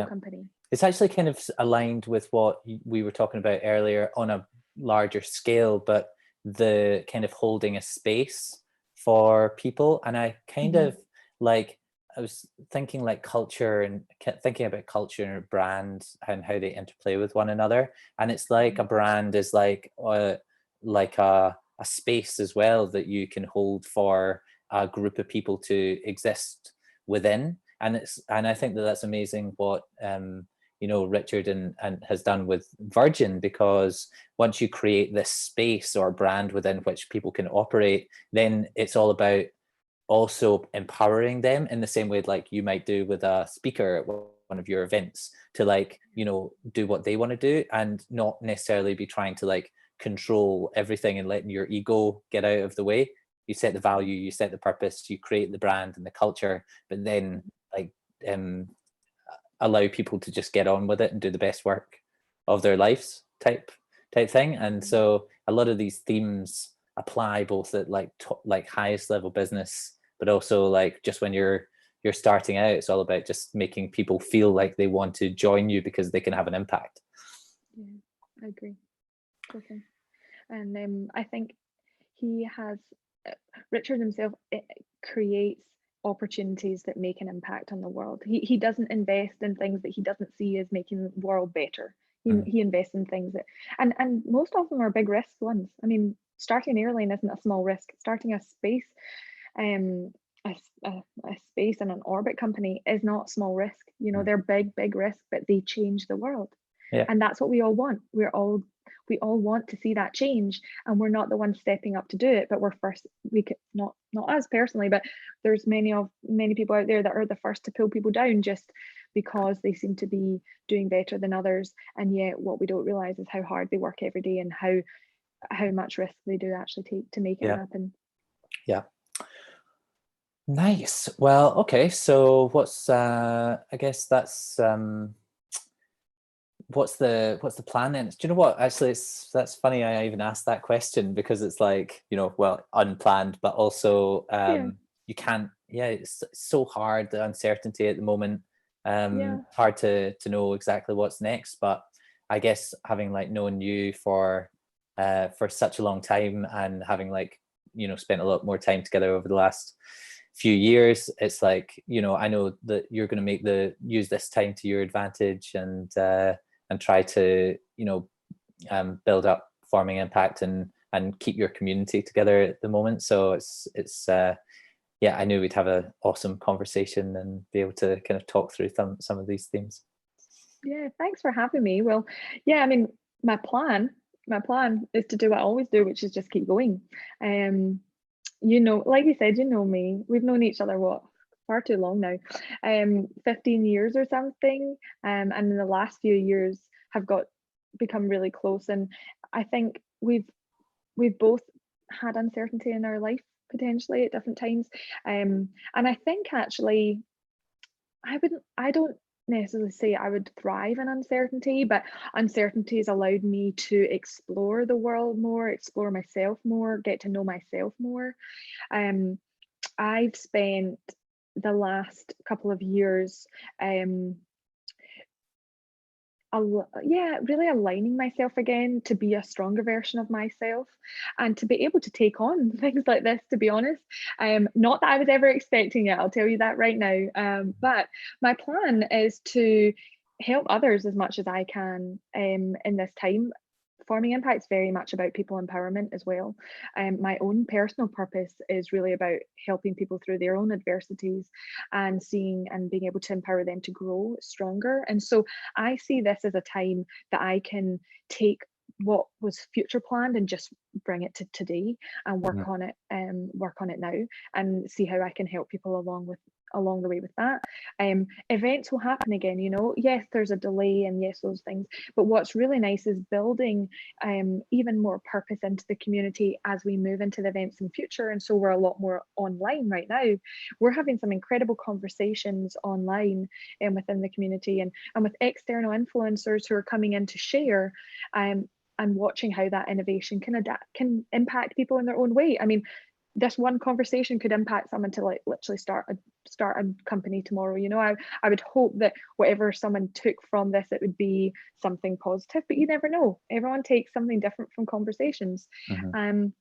company. It's actually kind of aligned with what we were talking about earlier on a larger scale, but the kind of holding a space for people. And I kind of like, I was thinking like culture and thinking about culture and brands and how they interplay with one another. And it's like a brand is like like a space as well that you can hold for a group of people to exist within. And I think that that's amazing what Richard and has done with Virgin, because once you create this space or brand within which people can operate, then it's all about also empowering them in the same way like you might do with a speaker at one of your events, to like do what they want to do, and not necessarily be trying to like control everything and letting your ego get out of the way. You set the value, you set the purpose, you create the brand and the culture, but then like allow people to just get on with it and do the best work of their lives type thing. And so a lot of these themes apply both at like highest level business, but also like just when you're starting out, it's all about just making people feel like they want to join you because they can have an impact. Yeah, I agree. Okay. And I think he has, Richard himself creates opportunities that make an impact on the world. He doesn't invest in things that he doesn't see as making the world better. He invests in things that, and most of them are big risk ones. I mean, starting an airline isn't a small risk. Starting a space, a space and an orbit company is not small risk. They're big risk, but they change the world. Yeah. And that's what we all want. We all want to see that change, and we're not the ones stepping up to do it, but we're first. We could not us personally, but there's many people out there that are the first to pull people down just because they seem to be doing better than others, and yet what we don't realize is how hard they work every day and how much risk they do actually take to make it happen. Yeah. Nice. Well, okay. So what's I guess that's what's the plan then? Do you know what? Actually, that's funny. I even asked that question because it's like, well, unplanned, but also you can't. Yeah, it's so hard, the uncertainty at the moment. Hard to know exactly what's next. But I guess having like known you for such a long time, and having like spent a lot more time together over the last few years, it's like I know that you're going to use this time to your advantage, and try to build up forming impact and keep your community together at the moment. So it's I knew we'd have an awesome conversation and be able to kind of talk through some of these themes. Yeah, thanks for having me. Well, I mean, my plan is to do what I always do, which is just keep going. Like you said, me. We've known each other far too long now, 15 years or something, and in the last few years have become really close. And I think we've both had uncertainty in our life potentially at different times, and I think actually I don't necessarily say I would thrive in uncertainty, but uncertainty has allowed me to explore the world more, explore myself more, get to know myself more. I've spent the last couple of years really aligning myself again to be a stronger version of myself and to be able to take on things like this, to be honest. Not that I was ever expecting it, I'll tell you that right now, but my plan is to help others as much as I can in this time. Forming Impact is very much about people empowerment as well. My own personal purpose is really about helping people through their own adversities and seeing and being able to empower them to grow stronger. And so I see this as a time that I can take what was future planned and just bring it to today and work on it now, and see how I can help people along the way with that. Events will happen again, yes, there's a delay, and yes, those things, but what's really nice is building even more purpose into the community as we move into the events in the future. And so we're a lot more online right now. We're having some incredible conversations online and within the community, and with external influencers who are coming in to share, and watching how that innovation can impact people in their own way. I mean, this one conversation could impact someone to like literally start a company tomorrow. I would hope that whatever someone took from this, it would be something positive, but you never know. Everyone takes something different from conversations. The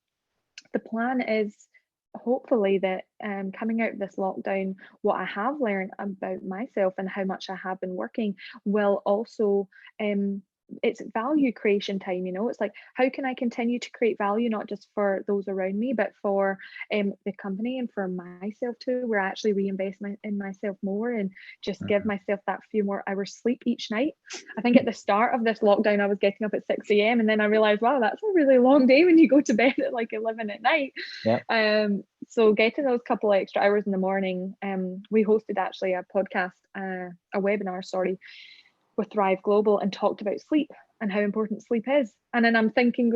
plan is hopefully that coming out of this lockdown, what I have learned about myself and how much I have been working will also it's value creation time, you know. It's like, how can I continue to create value, not just for those around me, but for the company and for myself too, where I actually reinvest in myself more and just give myself that few more hours sleep each night. I think at the start of this lockdown, I was getting up at 6 a.m. and then I realized, wow, that's a really long day when you go to bed at like 11 at night. Yeah. So getting those couple extra hours in the morning, we hosted actually a podcast, a webinar, sorry, with Thrive Global, and talked about sleep and how important sleep is. And then I'm sitting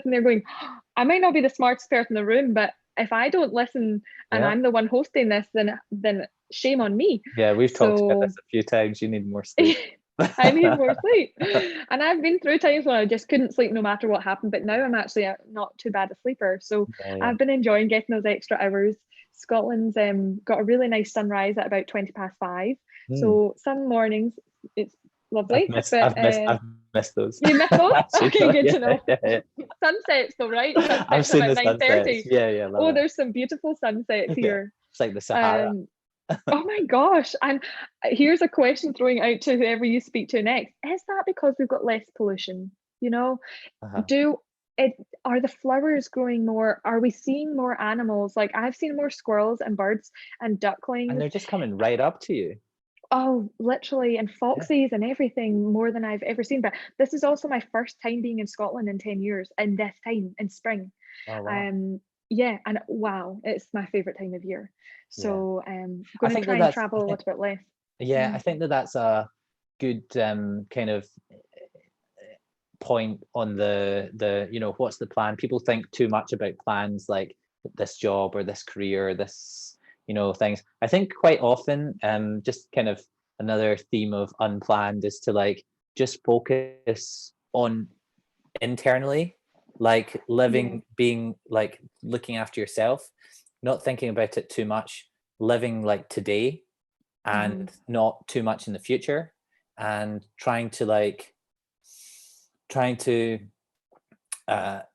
there going, I might not be the smartest person in the room, but if I don't listen and I'm the one hosting this, then shame on me. Yeah, we've talked about this a few times. You need more sleep. I need more sleep. And I've been through times when I just couldn't sleep no matter what happened, but now I'm actually not too bad a sleeper. So I've been enjoying getting those extra hours. Scotland's got a really nice sunrise at about 5:20. So some mornings it's lovely. I've missed those. You missed those? Okay, good to know. Yeah. Sunsets though, right? Sunsets I've seen the 9:30. sunsets. Yeah. Oh, there's some beautiful sunsets here. It's like the Sahara. Oh my gosh. And here's a question throwing out to whoever you speak to next. Is that because we've got less pollution? You know, are the flowers growing more? Are we seeing more animals? Like I've seen more squirrels and birds and ducklings. And they're just coming right up to you. Oh, literally, and foxes and everything, more than I've ever seen. But this is also my first time being in Scotland in 10 years, and this time in spring. Oh, wow. Yeah, and wow, it's my favorite time of year. So going to try and travel a little bit less. Yeah, I think that's a good kind of point on the you know, what's the plan. People think too much about plans, like this job or this career or this, you know, things. I think quite often just kind of another theme of Unplanned is to like just focus on internally, like living, being like looking after yourself, not thinking about it too much, living like today and not too much in the future, and trying to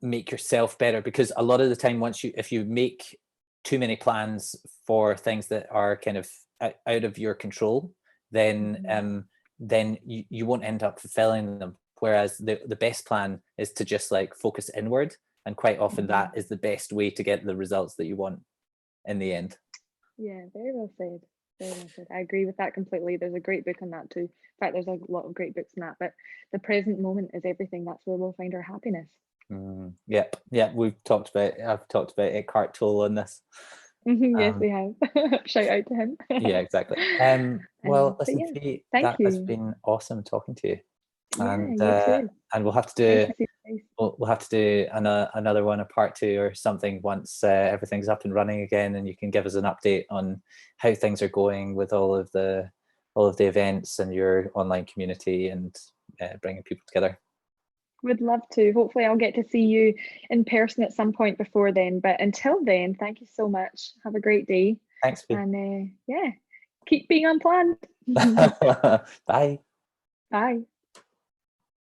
make yourself better. Because a lot of the time, if you make too many plans for things that are kind of out of your control, then you won't end up fulfilling them. Whereas the best plan is to just like focus inward, and quite often that is the best way to get the results that you want in the end. Yeah, very well said. Very well said. I agree with that completely. There's a great book on that too. In fact, there's a lot of great books on that, but the present moment is everything. That's where we'll find our happiness. Yeah, I've talked about Eckhart Tolle on this. Yes, we have. Shout out to him. Yeah, exactly. Well, listen, yeah, that has been awesome talking to you. And you too. And we'll have to do another one, a part 2 or something, once everything's up and running again, and you can give us an update on how things are going with all of the events and your online community, and bringing people together. Would love to. Hopefully I'll get to see you in person at some point before then. But until then, thank you so much. Have a great day. Thanks. And keep being unplanned. Bye. Bye.